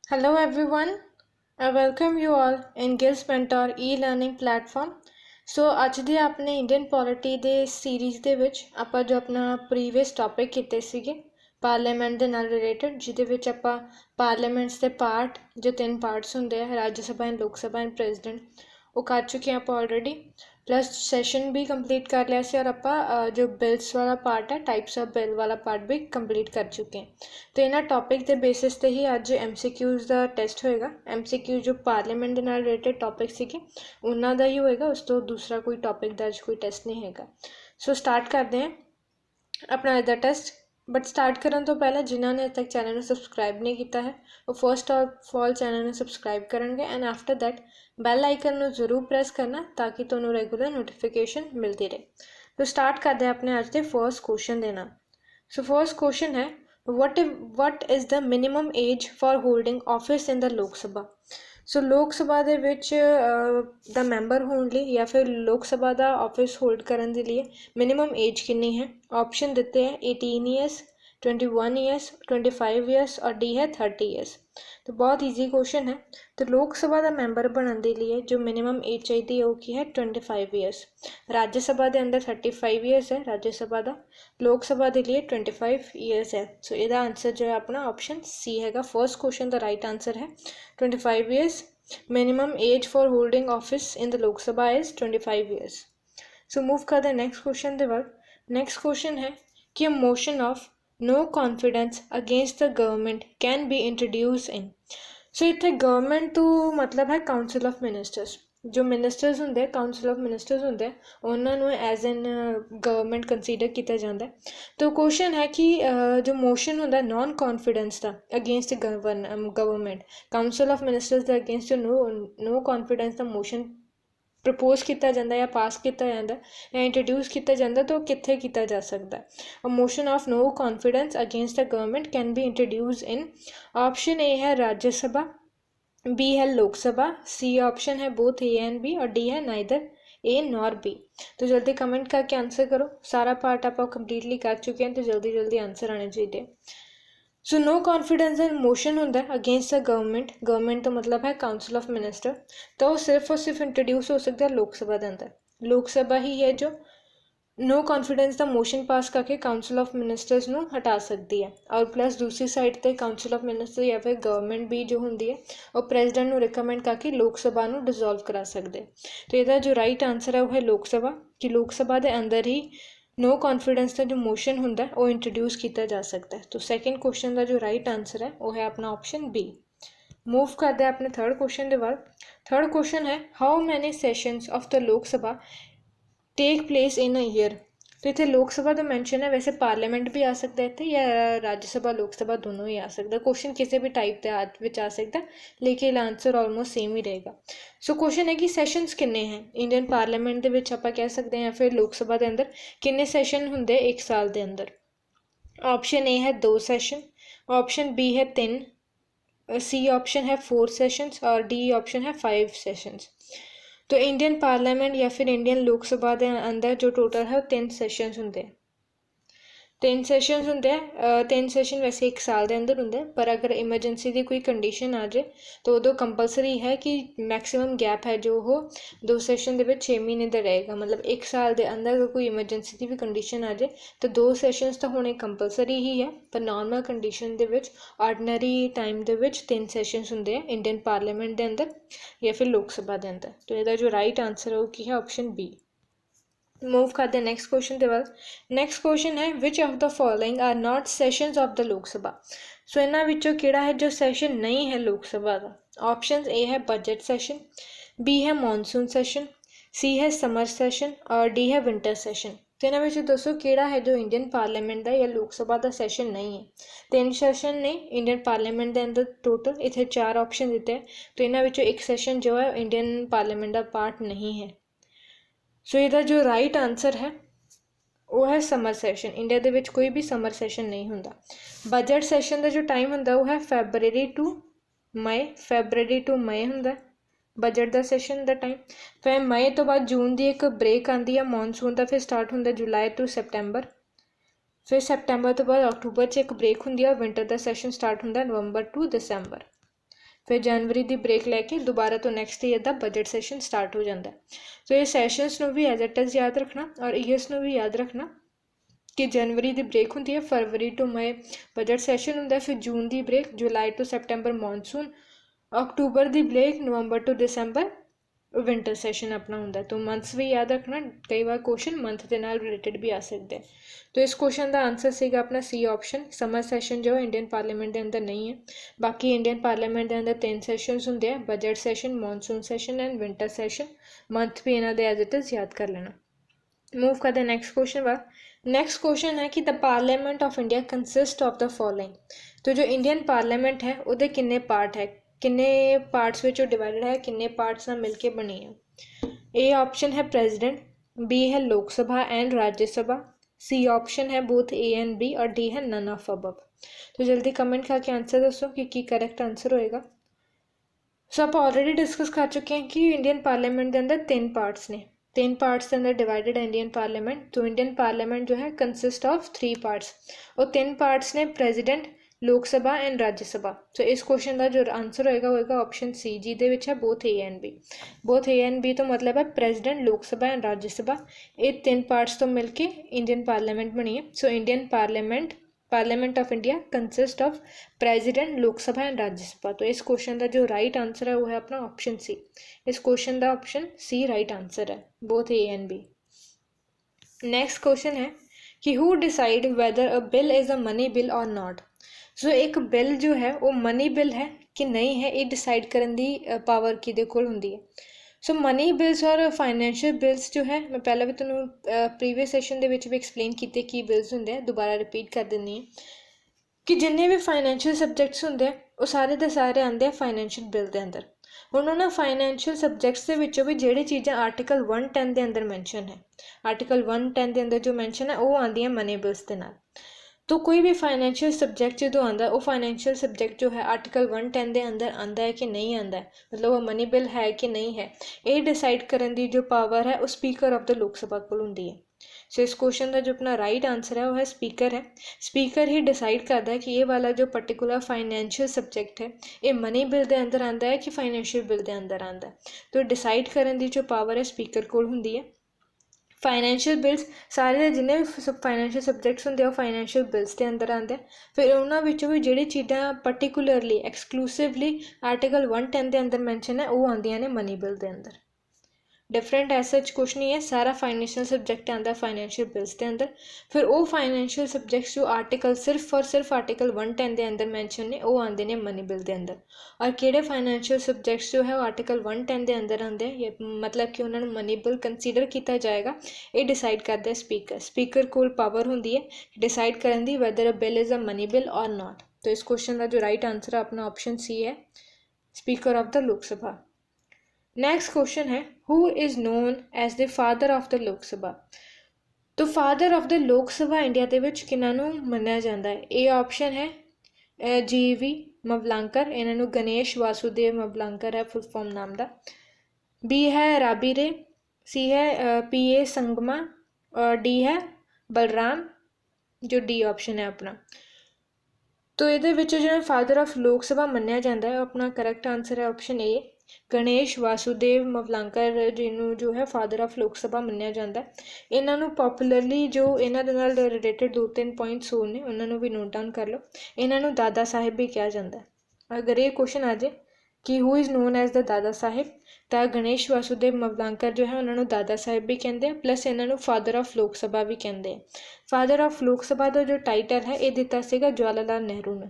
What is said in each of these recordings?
Hello everyone, I welcome you all in GILS Mentor e-learning platform। सो ਅੱਜ ਦੇ ਆਪਣੇ Indian polity ਦੇ series ਦੇ ਵਿੱਚ ਆਪਾਂ ਜੋ ਆਪਣਾ ਪ੍ਰੀਵੀਅਸ ਟੌਪਿਕ ਕੀਤੇ ਸੀਗੇ ਪਾਰਲੀਮੈਂਟ ਦੇ ਨਾਲ ਰਿਲੇਟਡ, ਜਿਹਦੇ ਵਿੱਚ ਆਪਾਂ ਪਾਰਲੀਮੈਂਟਸ ਦੇ ਪਾਰਟ ਜੋ 3 ਪਾਰਟਸ ਹੁੰਦੇ ਆ ਰਾਜ ਸਭਾ ਐਂਡ ਲੋਕ ਸਭਾ ਐਂਡ ਪ੍ਰੈਜ਼ੀਡੈਂਟ, ਉਹ ਕਰ ਚੁੱਕੇ ਹਾਂ ਆਪਾਂ ਆਲਰੇਡੀ। प्लस सैशन भी कंप्लीट कर लिया से और आप जो बिल्स वाला पार्ट है टाइप्स ऑफ बिल वाला पार्ट भी कंप्लीट कर चुके हैं। तो इन्होंने टॉपिक के बेसिस ते ही अज MCQs का टेस्ट होएगा। MCQ जो पार्लीमेंट के नाल रिलेटेड टॉपिक सीगे उन्हों का ही होएगा, उस तो दूसरा कोई टॉपिक का अज कोई टेस्ट नहीं है। सो स्टार्ट करते हैं अपना अज का टेस्ट। बट स्टार्ट करने तो पहले जिन्होंने अज तक चैनल में सबसक्राइब नहीं किया है वो फर्स्ट ऑफ ऑल चैनल में सबसक्राइब करेंगे एंड आफ्टर दैट बैल आइकन में जरूर प्रेस करना ताकि तुम्हें रेगूलर नोटिफिकेशन मिलती रहे। तो स्टार्ट करते हैं अपने अज के फर्स्ट क्वेश्चन देना। सो फर्स्ट क्वेश्चन है what is the minimum age for holding office in the Lok Sabha. सो लोक सभा दे विच द मैंबर होने लिए या फिर लोक सभा का ऑफिस होल्ड करने के लिए मिनिमम एज कितनी है। ऑप्शन दिते हैं 18 ईयर्स, 21 ईयर्स, 25 ईयर्स और डी है 30 ईयर्स। तो बहुत ईजी क्वेश्चन है। तो लोक सभा का मैंबर बनने के लिए जो मिनिमम एज चाहिए वो की है 25 ईयर्स। राज्य सभा के अंदर 35 ईयर्स है राज्य सभा का, लोक सभा के लिए 25 ईयर्स है। सो इसका आंसर जो है अपना ऑप्शन सी है। फर्स्ट क्वेश्चन का राइट आंसर है 25 years. Minimum age for holding office in the Lok Sabha is 25 years. So move करते हैं नेक्स्ट क्वेश्चन के बाद। नेक्स्ट क्वेश्चन है कि motion of no confidence against the government can be introduce in. So इतने government तो मतलब है काउंसिल ऑफ मिनिस्टर्स, जो मिनिस्टर्स होंगे काउंसिल ऑफ मिनिस्टर्स होंगे उन्होंने एज एन गवर्नमेंट कंसीडर किया जाता है। तो क्वेश्चन है कि जो मोशन होंगे नॉन कॉन्फिडेंस का against government, council of ministers के अगेंस्ट जो नो कॉन्फिडेंस का मोशन प्रपोज किया जाता है या पास किया जाता है या इंट्रोड्यूस किया जाता तो कितने किया जा सकता है। A motion of no confidence against the government can be introduce in. Option A है राज्य सभा, बी है लोक सभा, सी ऑप्शन है बोथ ए एंड बी और डी है नाइदर ए नॉर बी। तो जल्दी कमेंट करके आंसर करो। सारा पार्ट आप कंप्लीटली कर चुके हैं तो जल्दी जल्दी आंसर आने चाहिए। So no confidence in motion होंगे अगेंस्ट द गवर्नमेंट, गवर्नमेंट तो मतलब है काउंसिल ऑफ मिनिस्टर, तो वो सिर्फ और सिर्फ इंट्रोड्यूस हो सकता है लोक सभा के अंदर। लोक सभा ही है जो नो कॉन्फिडेंस का मोशन पास करके काउंसिल ऑफ मिनिस्टर्स को हटा सकती है। और प्लस दूसरी साइड पर काउंसिल ऑफ मिनिस्टर या फिर गवर्नमेंट भी जो होंगी है वो प्रेजिडेंट को रिकमेंड करके लोक सभा को डिजोल्व करा सकते। तो यदा जो राइट आंसर है वो है लोक सभा, कि लोक सभा के अंदर ही नो कॉन्फिडेंस का जो मोशन होंगे वो इंट्रोड्यूस किया जा सकता है। तो सैकेंड क्वेश्चन का जो राइट आंसर है वो है अपना ऑप्शन बी। मूव करते हैं अपने थर्ड क्वेश्चन के बाद। थर्ड क्वेश्चन है how many sessions of the Lok Sabha take place in a year. तो इतने लोक सभा तो मैंशन है, वैसे पार्लीमेंट भी आ सकता है इतने या राज्य सभा लोक सभा दोनों ही आ सकता है। क्वेश्चन किसी भी टाइप के आ सकता है लेकिन आंसर ऑलमोस्ट सेम ही रहेगा। सो क्वेश्चन है कि सैशनस किन्ने हैं इंडियन पार्लीमेंट के विच आप कह सकते हैं या फिर लोक सभा के अंदर किन्ने सैशन होंगे एक साल के अंदर। ऑप्शन ए है 2 सैशन, ऑप्शन बी है 3, सी ऑप्शन है 4 सैशंस और डी ऑप्शन है 5 सैशंस। तो इंडियन पार्लियामेंट या फिर इंडियन लोक सभा के अंदर जो टोटल है 3 सैशंस होंगे। 3 सैशंस होंगे। 3 सैशन वैसे एक साल के अंदर होंगे, पर अगर इमरजेंसी की कोई कंडीशन आ जाए तो उदो कंपलसरी है कि मैक्सीमम गैप है जो वो 2 सैशन के 6 महीने का रहेगा। मतलब एक साल के अंदर अगर कोई इमरजेंसी की भी कंडीशन आ जाए तो 2 सैशंस तो होने कंपलसरी ही है, पर नॉर्मल कंडीशन के ऑर्डनरी टाइम के 3 सैशंस होंगे हैं इंडियन पार्लीमेंट के अंदर या फिर लोक सभा के अंदर। तो यदा जो राइट आंसर है वो की है ऑप्शन बी। मूव करते हैं नेक्स्ट क्वेश्चन के बाद। नेक्स्ट क्वेश्चन है which of the following are not sessions of the Lok Sabha. सो इन्होंने विचों किहड़ा है जो सैशन नहीं है लोक सभा का। ऑप्शन ए है बजट सैशन, बी है मॉनसून सैशन, सी है समर सैशन और डी है विंटर सैशन। तो इन्होंने विचों दसो किहड़ा है जो इंडियन पार्लीमेंट का या लोक सभा का सैशन नहीं है। 3 सैशन ने इंडियन पार्लीमेंट के अंदर टोटल, इतने 4 ऑप्शन दिते हैं तो इन्होंने विचों एक सैशन जो है इंडियन पार्लीमेंट का पार्ट नहीं है। सो इसका जो राइट आंसर है वो है समर सैशन। इंडिया के कोई भी समर सैशन नहीं होंदा। बजट सैशन का जो टाइम होंदा वो है फैबररी टू मई होंदा बजट का सैशन का टाइम। फिर मई तो बाद जून की एक ब्रेक आती है मॉनसून का, फिर स्टार्ट होंदा जुलाई टू सैप्टेंबर, फिर सैप्टेंबर तो बाद अक्टूबर एक ब्रेक होंदी है और विंटर का सैशन स्टार्ट होंदा नवंबर टू दिसंबर। फिर जनवरी की ब्रेक लैके दोबारा तो नैक्सट ईयर का बजट सैशन स्टार्ट हो जाता है। तो ये सैशनस भी एज इट इज़ याद रखना और ईयर्स भी याद रखना कि जनवरी की ब्रेक होंगी है, February to May budget session होंगे, फिर जून की break, July to September monsoon, October की break, November to December winter session अपना होंगे। तो मंथ्स भी याद रखना, कई बार क्वेश्चन मंथ के नाल रिलेटेड भी आ सकते हैं। तो इस क्वेश्चन का आंसर सीगा अपना सी ऑप्शन, समर सैशन जो इंडियन पार्लीमेंट के अंदर नहीं है। बाकी इंडियन पार्लीमेंट के अंदर 3 सैशनस होंगे हैं, budget session, monsoon session and winter session. Month भी इन्हों एज इट इज़ याद कर लेना। मूव करते नेक्स्ट क्वेश्चन पर। नेक्स्ट क्वेश्चन है कि the parliament of India consist of the following. तो जो इंडियन पार्लियामेंट है वो किन्ने पार्ट है, किन्ने पार्ट्स में डिवाइडेड है, किन्ने पार्ट्स नाल मिलके बनी है। ए ऑप्शन है प्रेजिडेंट, बी है Lok Sabha and Rajya Sabha, C option है बोथ ए एंड बी और डी है नन ऑफ अबव। तो जल्दी कमेंट करके आंसर दसो कि करेक्ट आंसर होएगा। सो आप ऑलरेडी डिस्कस कर चुके हैं कि इंडियन पार्लियामेंट के अंदर 3 पार्ट्स ने, 3 पार्ट्स के अंदर डिवाइडेड है इंडियन पार्लियामेंट। तो इंडियन पार्लियामेंट जो है कंसिस्ट ऑफ 3 पार्ट्स और 3 पार्ट्स ने प्रेजिडेंट, लोक सभा एंड राज्यसभा। तो इस क्वेश्चन का जो आंसर होएगा होएगा ऑप्शन सी, जिदे विच है both A and B. Both A and B तो मतलब है प्रेजिडेंट, लोक सभा एंड राज्यसभा, ये 3 पार्ट्स तो मिलके इंडियन पार्लियामेंट बनी है। So Indian parliament of India consist of president, लोक सभा एंड राज्यसभा। तो इस क्वेश्चन का जो राइट आंसर है वो है अपना ऑप्शन सी। इस क्वेश्चन का ऑप्शन सी राइट आंसर है, both A and B. Next question है कि who decide whether a bill is a money bill or not. So एक बिल जो है वो मनी बिल है कि नहीं है, ये डिसाइड करने की पावर किहदे कोल हुंदी है। सो मनी बिल्स और फाइनैंशियल बिल्स जो है, मैं पहले भी तुहानूं प्रीवियस सैशन दे विच भी एक्सप्लेन कीते की बिल्स हुंदे हैं, दोबारा रिपीट कर दिंदी हां कि जिन्ने भी फाइनैंशियल सबजैक्ट्स होंगे वो सारे के सारे आते हैं फाइनैंशियल बिल के अंदर। हुण उन्होंने फाइनैंशियल सबजैक्ट्स के विचों भी जिहड़ी चीज़ां आर्टिकल 110 के अंदर मैंशन है, आर्टिकल 110 के अंदर जो मैंशन है वो आती है मनी बिल्स के नाल। तो कोई भी फाइनैंशियल सबजैक्ट जो आता है वो फाइनैंशियल सबजैक्ट जो है आर्टिकल 110 के अंदर आता है कि नहीं आता है, मतलब वो मनी बिल है कि नहीं है, ये डिसाइड करने की जो पावर है वो स्पीकर ऑफ द लोक सभा को होंदी है। सो इस क्वेश्चन का जो अपना राइट आंसर है वो है स्पीकर है। स्पीकर ही डिसाइड करता है कि ये वाला जो पर्टिकुलर फाइनैंशियल सबजैक्ट है ये मनी बिल के अंदर आता है कि फाइनैंशियल बिल के अंदर आता है। तो डिसाइड करने की जो पावर है स्पीकर को होंदी है। फाइनैंशियल बिल्स सारे जिन्हें भी फाइनैंशियल सबजैक्ट्स होंगे फाइनैंशियल बिल्स के अंदर आते हैं। फिर उन्होंने भी जिहड़ी चीज़ां पर्टिकुलरली एक्सक्लूसिवली आर्टिकल 110 के अंदर मैंशन है वो आंदियां ने मनी बिल के अंदर। डिफरेंट ऐसा कुछ नहीं है, सारा फाइनैंशियल सबजैक्ट आता है फाइनैंशियल बिल्स के अंदर। फिर वो फाइनैंशियल सबजैक्ट्स जो आर्टिकल सिर्फ और सिर्फ आर्टिकल 110 के अंदर मैंशन ने वो आते हैं मनी बिल के अंदर। और किहड़े फाइनैंशियल सबजैक्ट्स जो है वो आर्टिकल 110 के अंदर आते हैं, ये मतलब कि उन्होंने मनी बिल कंसीडर किया जाएगा, ये डिसाइड करता है स्पीकर। स्पीकर कोल पावर होंदी है डिसाइड करने की weather a bill is a money bill or not. तो इस क्वेश्चन का जो राइट आंसर है अपना ऑप्शन सी है, speaker of the Lok Sabha. Next question है who is known as the father of the Lok Sabha. तो फादर ऑफ द लोक सभा इंडिया के विच किन्हां नूं मन्निया जाता है। ए ऑप्शन है GV मवलांकर, इन्हों गणेश वासुदेव मवलांकर है फुल फॉर्म नाम का। बी है राबी रे, सी है PA संगमा और डी है बलराम, जो डी ऑप्शन है अपना। तो ये जो फादर ऑफ लोक सभा मन्निया जाता है अपना करेक्ट आंसर है ऑप्शन ए, गणेश वासुदेव मवलांकर जिन्हों जो है फादर ऑफ लोक सभा मन्निया जाता है। इन्हों पॉपूलरली जो इन्हों रिलेटेड 2-3 पॉइंट्स होर ने उन्होंने भी नोट डाउन कर लो। इन्हों दादा साहिब भी कहा जाता है। अगर ये क्वेश्चन आ जाए कि who is known as the Dada Sahib, तो गणेश वासुदेव मवलांकर जो है उन्होंने दादा साहिब भी कहते हैं, प्लस इन्हों फादर ऑफ लोक सभा भी कहते हैं। फादर ऑफ लोक सभा का जो टाइटल है ये दिता सीगा जवाहर लाल नेहरू ने।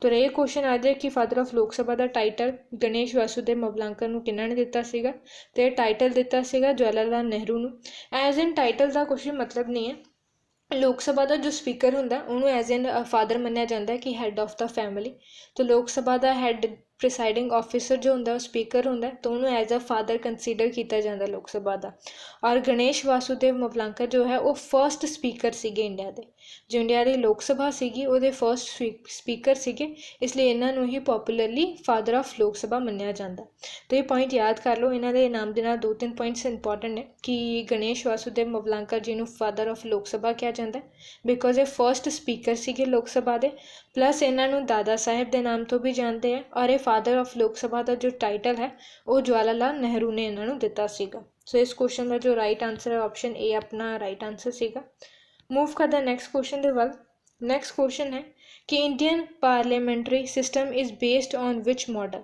तो ये क्वेश्चन आ जाए कि फादर ऑफ लोक सभा का टाइटल गणेश वासुदेव मवलांकर नूं किन्हां ने दिता सीगा, तो यह टाइटल दिता सीगा जवाहर लाल नेहरू नूं। एज इन टाइटल का कुछ भी मतलब नहीं है। लोक सभा का जो स्पीकर होंदा उन्होंने एज इन फादर मन्निया जाता है कि हैड ऑफ द फैमिली। तो लोक सभा का हैड प्रिसाइडिंग ऑफिसर जो होंगे स्पीकर होंगे तो उन्होंने एज अ फादर कंसीडर किया जाता लोक सभा का। और गणेश वासुदेव मवलांकर जो है वो फर्स्ट स्पीकर सीगे इंडिया के, जो इंडिया की लोक सभा सीगी वो फर्स्ट स्पीकर सीगे, इसलिए इन्हों ही पॉपूलरली फादर ऑफ लोक सभा मन्निया जाता। तो ये पॉइंट याद कर लो, इन्हों के नाम के नाल 2-3 पॉइंट्स इंपॉर्टेंट है कि गणेश वासुदेव मवलांकर जी को फादर ऑफ लोक सभा कहा जाता है बिकॉज ये फर्स्ट स्पीकर सीगे लोक सभा के, प्लस इन्हों दादा साहेब के नाम तो भी जानते हैं, और ये फादर ऑफ लोक सभा का जो टाइटल है वो जवाहर लाल नेहरू ने इन्हों दिता सीगा। सो इस क्वेश्चन का जो राइट आंसर है ऑप्शन ए अपना राइट आंसर सीगा। मूव करते नैक्सट क्वेश्चन के वाल। नैक्सट क्वेश्चन है कि Indian parliamentary system is based on which model.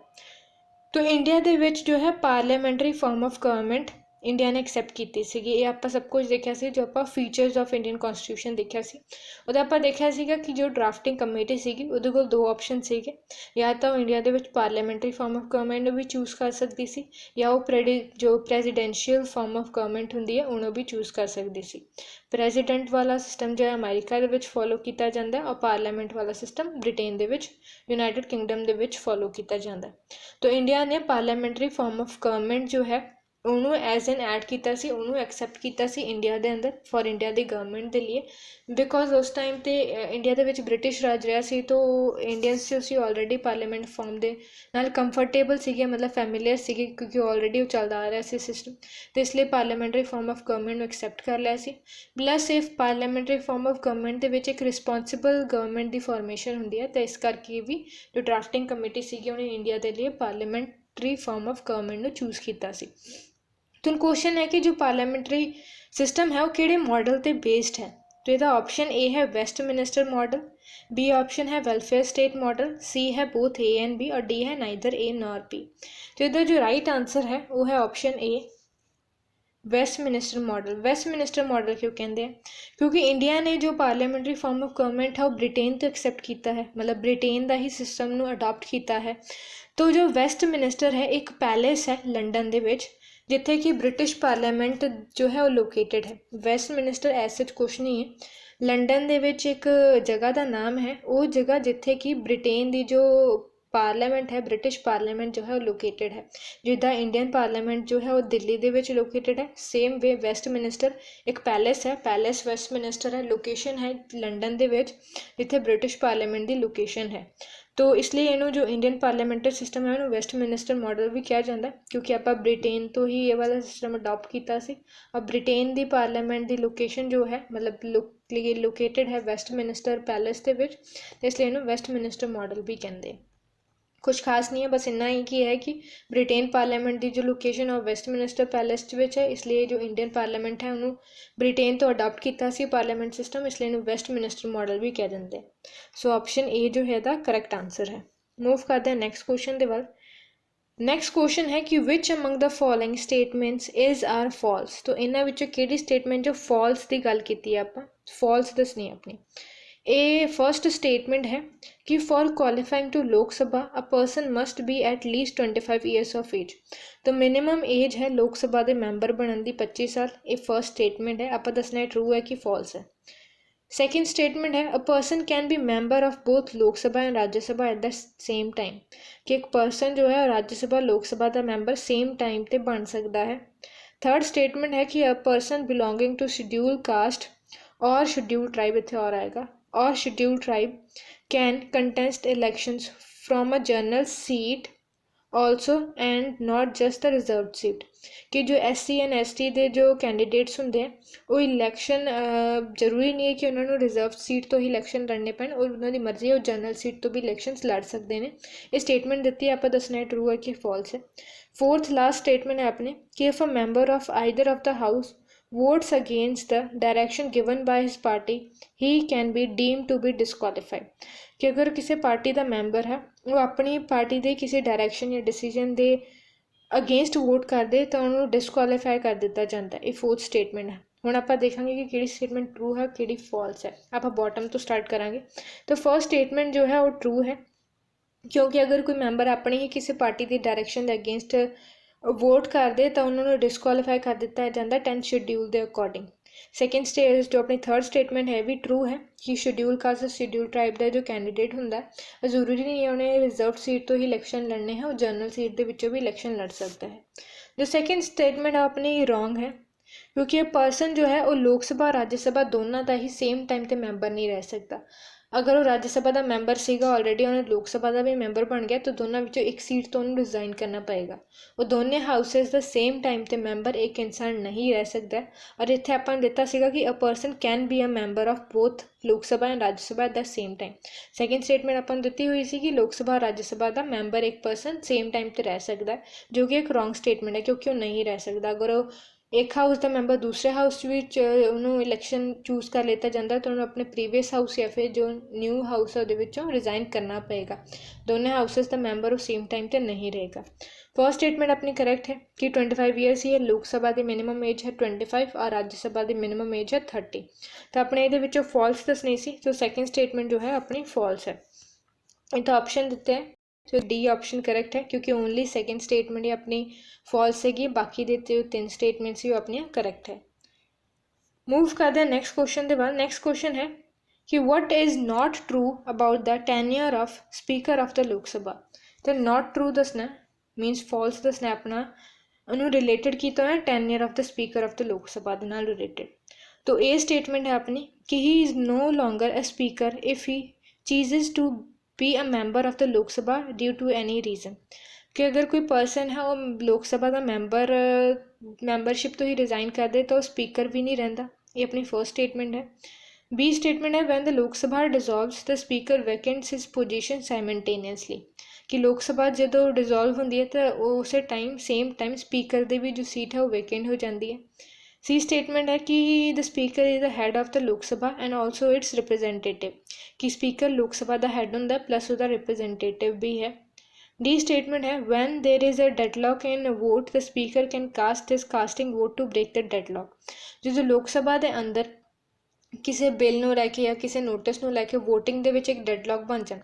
तो इंडिया दे विच जो है parliamentary form of government India ने एक्सैप्ट की सी। ये आप सब कुछ देखा सी, जो आप फीचर्स ऑफ इंडियन कॉन्स्टिट्यूशन देखा सी, वो आप देखा सीगा कि जो ड्राफ्टिंग कमेटी सी उहदे कोल 2 ऑप्शन थे, या तो इंडिया दे विच पार्लीमेंटरी फॉर्म ऑफ गवर्नमेंट भी चूज कर सकती सी, या वो जो प्रेजिडेंशियल फॉर्म ऑफ गवर्नमेंट होंगी है उन्होंने भी चूज कर सकती सी। प्रेजिडेंट वाला सिस्टम जो है अमेरिका दे विच फॉलो किया जाता है, और पार्लीमेंट वाला सिस्टम ब्रिटेन दे विच यूनाइटेड किंगडम दे विच फॉलो किया जाता है। तो इंडिया ने पार्लीमेंटरी फॉर्म ऑफ गवर्नमेंट जो है उन्होंने एज एन ऐड किया, उन्होंने एक्सैप्ट किया इंडिया के अंदर फॉर इंडिया की गवर्नमेंट के लिए, बिकॉज उस टाइम तो इंडिया के ब्रिटिश राज रहा सी, तो इंडियंस जो सी ऑलरेडी पार्लीमेंट फॉर्म के नाल कंफर्टेबल सीगे, मतलब फैमिलियर सीगे, क्योंकि ऑलरेडी वो चलता आ रहा सी सिस्टम, तो इसलिए parliamentary form of government accept कर लिया सी। Plus if parliamentary form of government के एक रिस्पॉन्सिबल गवर्नमेंट की फॉर्मेशन होंगी है, तो इस करके भी जो ड्राफ्टिंग कमेटी सीगी उन्हें इंडिया के लिए पार्लीमेंटरी फॉर्म ऑफ गवर्नमेंट चूज किया सी। तो क्वेश्चन है कि जो पार्लीमेंटरी सिस्टम है वो किहड़े मॉडल पे बेस्ड है। तो इसका ऑप्शन ए है वेस्टमिनिस्टर मॉडल, बी ऑप्शन है वेलफेयर स्टेट मॉडल, सी है बोथ ए एंड बी, और डी है नाइदर ए नॉर बी। तो इसका जो राइट आंसर है वो है ऑप्शन ए वेस्टमिनिस्टर मॉडल। वेस्टमिनिस्टर मॉडल क्यों कहते हैं, क्योंकि इंडिया ने जो पार्लीमेंटरी फॉर्म ऑफ गवर्नमेंट है वो ब्रिटेन तो एक्सैप्ट किया है, मतलब ब्रिटेन का ही सिस्टम को अडॉप्ट किया है। तो जो वेस्टमिनिस्टर है एक पैलेस है लंडन के विच, जिथे कि ब्रिटिश पार्लीमेंट जो है वो लोकेटेड है। वेस्टमिनिस्टर ऐसे कुछ नहीं है, लंडन दे विच एक जगह का नाम है, वो जगह जिथे कि ब्रिटेन की जो पार्लीमेंट है ब्रिटिश पार्लीमेंट जो है वो लोकेटेड है। जिदा इंडियन पार्लीमेंट जो है वो दिल्ली दे विच लोकेटेड है, सेम वे वेस्टमिनिस्टर एक पैलेस है, पैलेस वेस्टमिनिस्टर है, लोकेशन है लंडन दे विच जिथे ब्रिटिश पार्लीमेंट की लोकेशन है। तो इसलिए इनू जो इंडियन पार्लीमेंटरी सिस्टम है उन्होंने वेस्टमिनिस्टर मॉडल भी कहा जाता है, क्योंकि आप ब्रिटेन तो ही ये वाला सिस्टम अडॉप्ट किया सी। और ब्रिटेन की पार्लीमेंट की लोकेशन जो है मतलब लोकेटेड है वेस्टमिनिस्टर पैलेस के विच, इसलिए इन्होंने वेस्टमिनिस्टर मॉडल भी कहते हैं। कुछ खास नहीं है, बस इतना ही कि है कि ब्रिटेन पार्लीमेंट की जो लोकेशन है वेस्टमिनिस्टर पैलेस विच है, इसलिए जो इंडियन पार्लीमेंट है उन्होंने ब्रिटेन तो अडॉप्ट किया सी पार्लीमेंट सिस्टम, इसलिए इन्होंने वेस्टमिनिस्टर मॉडल भी कह देंगे। सो ऑप्शन ए जो है दा करैक्ट आंसर है। मूव करते हैं नैक्सट क्वेश्चन के वाल। नैक्सट क्वेश्चन है कि which among the following statements is are false. तो इन्होंने विचों किहड़ी स्टेटमेंट जो फॉल्स की गल की है, आप फॉल्स दसनी अपनी। ए फर्स्ट स्टेटमेंट है कि for qualifying to Lok Sabha a person must be at least 25 years of age. तो मिनिमम एज है लोक सभा के मैंबर बनने की 25 साल। ये फर्स्ट स्टेटमेंट है, आप दसना है ट्रू है कि फॉल्स है। सेकेंड स्टेटमेंट है अ person can B member of both Lok Sabha and Rajya Sabha eight the same time, कि एक पर्सन जो है राज्यसभा लोक सभा का मैंबर सेम टाइम पर बन सकता है। थर्ड स्टेटमेंट है कि a person belonging to schedule caste or schedule tribe, इतने और आएगा, or scheduled tribe can contest elections from a general seat also and not just a reserved seat। कि जो SC एंड ST के जो candidates होंगे हैं वो इलैक्शन जरूरी नहीं है कि उन्होंने रिजर्व सीट तो ही इलैक्शन लड़ने पैन, और उन्होंने मर्जी है वो जनरल सीट तो भी इलैक्शन लड़ सकते हैं। ये स्टेटमेंट दी है, आप दसना है ट्रू है कि फॉल्स है। फोर्थ लास्ट स्टेटमेंट है आपने कि if a member of either of the house votes against the direction given by his party he can be deemed to be disqualified। कि अगर किसी पार्टी का मैंबर है वो अपनी पार्टी के किसी डायरैक्शन या डिसीजन के अगेंस्ट वोट कर दे तो उन्होंने डिसकुआलीफाई कर दिता जाता है। ये फोर्थ स्टेटमेंट है। हुण आप देखेंगे कि किहड़ी स्टेटमेंट ट्रू है किहड़ी फॉल्स है। आप बॉटम तो स्टार्ट करांगे। तो फर्स्ट स्टेटमेंट जो है वो ट्रू है, क्योंकि अगर कोई मैंबर अपनी ही किसी पार्टी की डायरैक्शन के अगेंस्ट वोट करते तो उन्होंने डिसकुआलीफाई कर दिता जाता 10th शेड्यूल के अकॉर्डिंग। सेकेंड जो अपनी थर्ड स्टेटमेंट है भी ट्रू है कि शेड्यूल कास्ट शेड्यूल ट्राइब का जो कैंडीडेट होंगे जरूरी नहीं है उन्हें रिजर्व सीट तो ही इलैक्शन लड़ने हैं, वो जनरल सीट के विचों भी इलैक्शन लड़ सकता है। जो सेकेंड स्टेटमेंट है अपनी रॉन्ग है, क्योंकि पर्सन जो है वो लोक सभा राज्य सभा दोनों का ही सेम टाइम पर मैंबर नहीं रह सकता। अगर वो राज्य सभा का मैंबर सीगा ऑलरेडी उन्हें लोक सभा का भी मैंबर बन गया तो दोनों विचों एक सीट तो उन्हें रिजाइन करना पएगा। वो दोनों हाउसेस का सेम टाइम पर मैंबर एक इंसान नहीं रह सकता। और इतने अपन दिता सीगा कि a person can be a member of both Lok Sabha and Rajya Sabha at the same time. Second statement अपन दी हुई सी कि लोक सभा और राज्य सभा का मैंबर एक पर्सन सेम टाइम पर रह सकता है, जो कि एक रॉन्ग स्टेटमेंट है क्योंकि वो नहीं रह सकता। अगर वो एक हाउस का मैंबर दूसरे हाउस उन्होंने इलैक्शन चूज कर लेता जाता तो उन्होंने अपने प्रीवियस हाउस या फिर जो न्यू हाउस है वो रिजाइन करना पएगा। दोनों हाउसेस का मैंबर वो सेम टाइम पर नहीं रहेगा। फर्स्ट स्टेटमेंट अपनी करेक्ट है कि 25 ईयर्स ही है, लोक सभा की मिनिमम एज है 25 और राज्य सभा की मिनिमम एज है 30। तो अपने ये फॉल्स दसनी सी, तो सैकेंड स्टेटमेंट जो है अपनी फॉल्स है। इतना ऑप्शन दिते हैं तो डी ऑप्शन करेक्ट है क्योंकि ओनली सैकेंड स्टेटमेंट ही अपनी फॉल्स हैगी, बाकी दे जो 3 स्टेटमेंट्स ही अपनी करेक्ट है। मूव करते हैं नेक्स्ट क्वेश्चन के बाद। नेक्स्ट क्वेश्चन है कि what is not true about the tenure of speaker of the Lok Sabha. तो नॉट ट्रू दसना मीनस फॉल्स दसना अपना उन्होंने रिलेटेड किया है tenure of the speaker of the Lok सभा के नाल रिलेटेड। तो ये स्टेटमेंट है अपनी कि he is no longer a speaker if he ceases to be a member of the Lok Sabha due to any reason. कि अगर कोई पर्सन है वो लोक सभा का मैंबरशिप तो ही रिज़ाइन कर दे तो स्पीकर भी नहीं रहता। ये अपनी फर्स्ट स्टेटमेंट है। बी स्टेटमेंट है when the Lok Sabha dissolves the speaker vacates his position simultaneously. कि लोक सभा जो डिजॉल्व होंगी है तो उस टाइम सेम टाइम स्पीकर की भी जो सीट है वो वैकेंट हो जाती है। सी स्टेटमेंट है कि the speaker is the had of the Lok Sabha and also it's representative. कि स्पीकर लोक सभा का हैड होंगे प्लस उसका रिप्रेजेंटेटिव भी है। डी स्टेटमेंट है when there is a deadlock in vote the speaker can cast this casting vote to break the deadlock. जो लोक सभा के अंदर किसी बिल ਨੂੰ ਲੈ ਕੇ ਜਾਂ ਕਿਸੇ ਨੋਟਿਸ ਨੂੰ ਲੈ ਕੇ ਵੋਟਿੰਗ ਦੇ ਵਿੱਚ ਇੱਕ ਡੈਡਲੌਕ ਬਣ ਜਾਣ,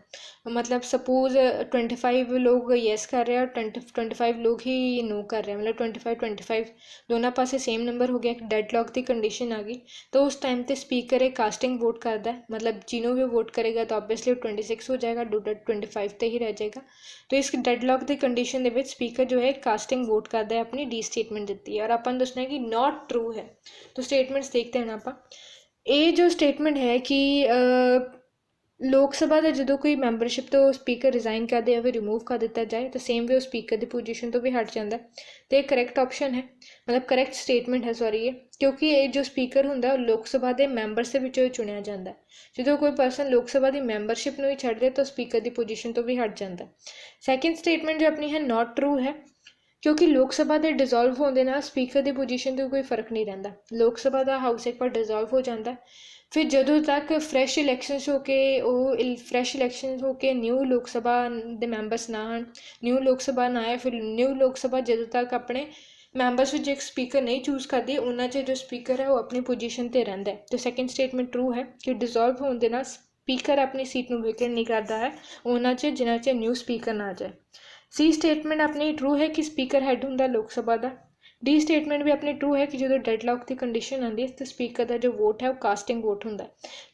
मतलब सपोज 25 लोग येस कर रहे हैं और 25 लोग ही नो कर रहे हैं, मतलब 25 दोनों पासे सेम नंबर हो गया, एक डेडलॉक की कंडीशन आ गई। तो उस टाइम पर स्पीकर एक कास्टिंग वोट करता है, मतलब जिन्हों भी वोट करेगा तो ऑब्वियसली 26 हो जाएगा, 25 तो ही रह जाएगा। तो इस डेडलॉक की कंडीशन के स्पीकर जो है कास्टिंग वोट करता है, अपनी डी स्टेटमेंट दी है। और अपन दसना है कि नॉट ट्रू है। तो स्टेटमेंट्स देखते हैं आप। ये जो स्टेटमेंट है कि लोक सभा का जो कोई मैंबरशिप तो स्पीकर रिजाइन कर दे या फिर रिमूव कर दिता जाए तो सेम वे स्पीकर की पोजीशन तो भी हट जाता है। तो ये करेक्ट ऑप्शन है, मतलब करेक्ट स्टेटमेंट है सॉरी ये, क्योंकि ये जो स्पीकर होंगे लोक सभा के मैंबर्स के चुनिया जाता है। जो कोई परसन लोक सभा की मैंबरशिप ही छड्ड दे तो स्पीकर की पोजीशन तो भी हट जाता है। सैकेंड स्टेटमेंट जो अपनी है नॉट ट्रू है, क्योंकि लोक सभा के डिजॉल्व होने नाल स्पीकर की पोजीशन तो कोई फर्क नहीं रहता। लोक सभा का हाउस एक बार डिजॉल्व हो जाता है, फिर जदों तक फ्रैश इलैक्शनस होके फ्रैश इलैक्शनस होके न्यू लोक सभा के मैंबरस ना आन, न्यू लोक सभा ना आए, फिर न्यू लोक सभा जदों तक अपने मैंबरस में एक स्पीकर नहीं चूज करती उन्होंने च जो स्पीकर है वो अपनी पोजीशन पर रहिंदा है। तो सैकेंड स्टेटमेंट ट्रू है कि डिजॉल्व होने नाल स्पीकर अपनी सीट में वेकेंट नहीं करता है उन्होंने च जिन्ना च न्यू स्पीकर ना आ जाए। सी स्टेटमेंट अपनी ट्रू है कि स्पीकर हैड होंगे लोक सभा का। डी स्टेटमेंट भी अपनी ट्रू है कि जो डेडलॉक की कंडीशन आती है तो स्पीकर का जो वोट है वो कास्टिंग वोट होंगे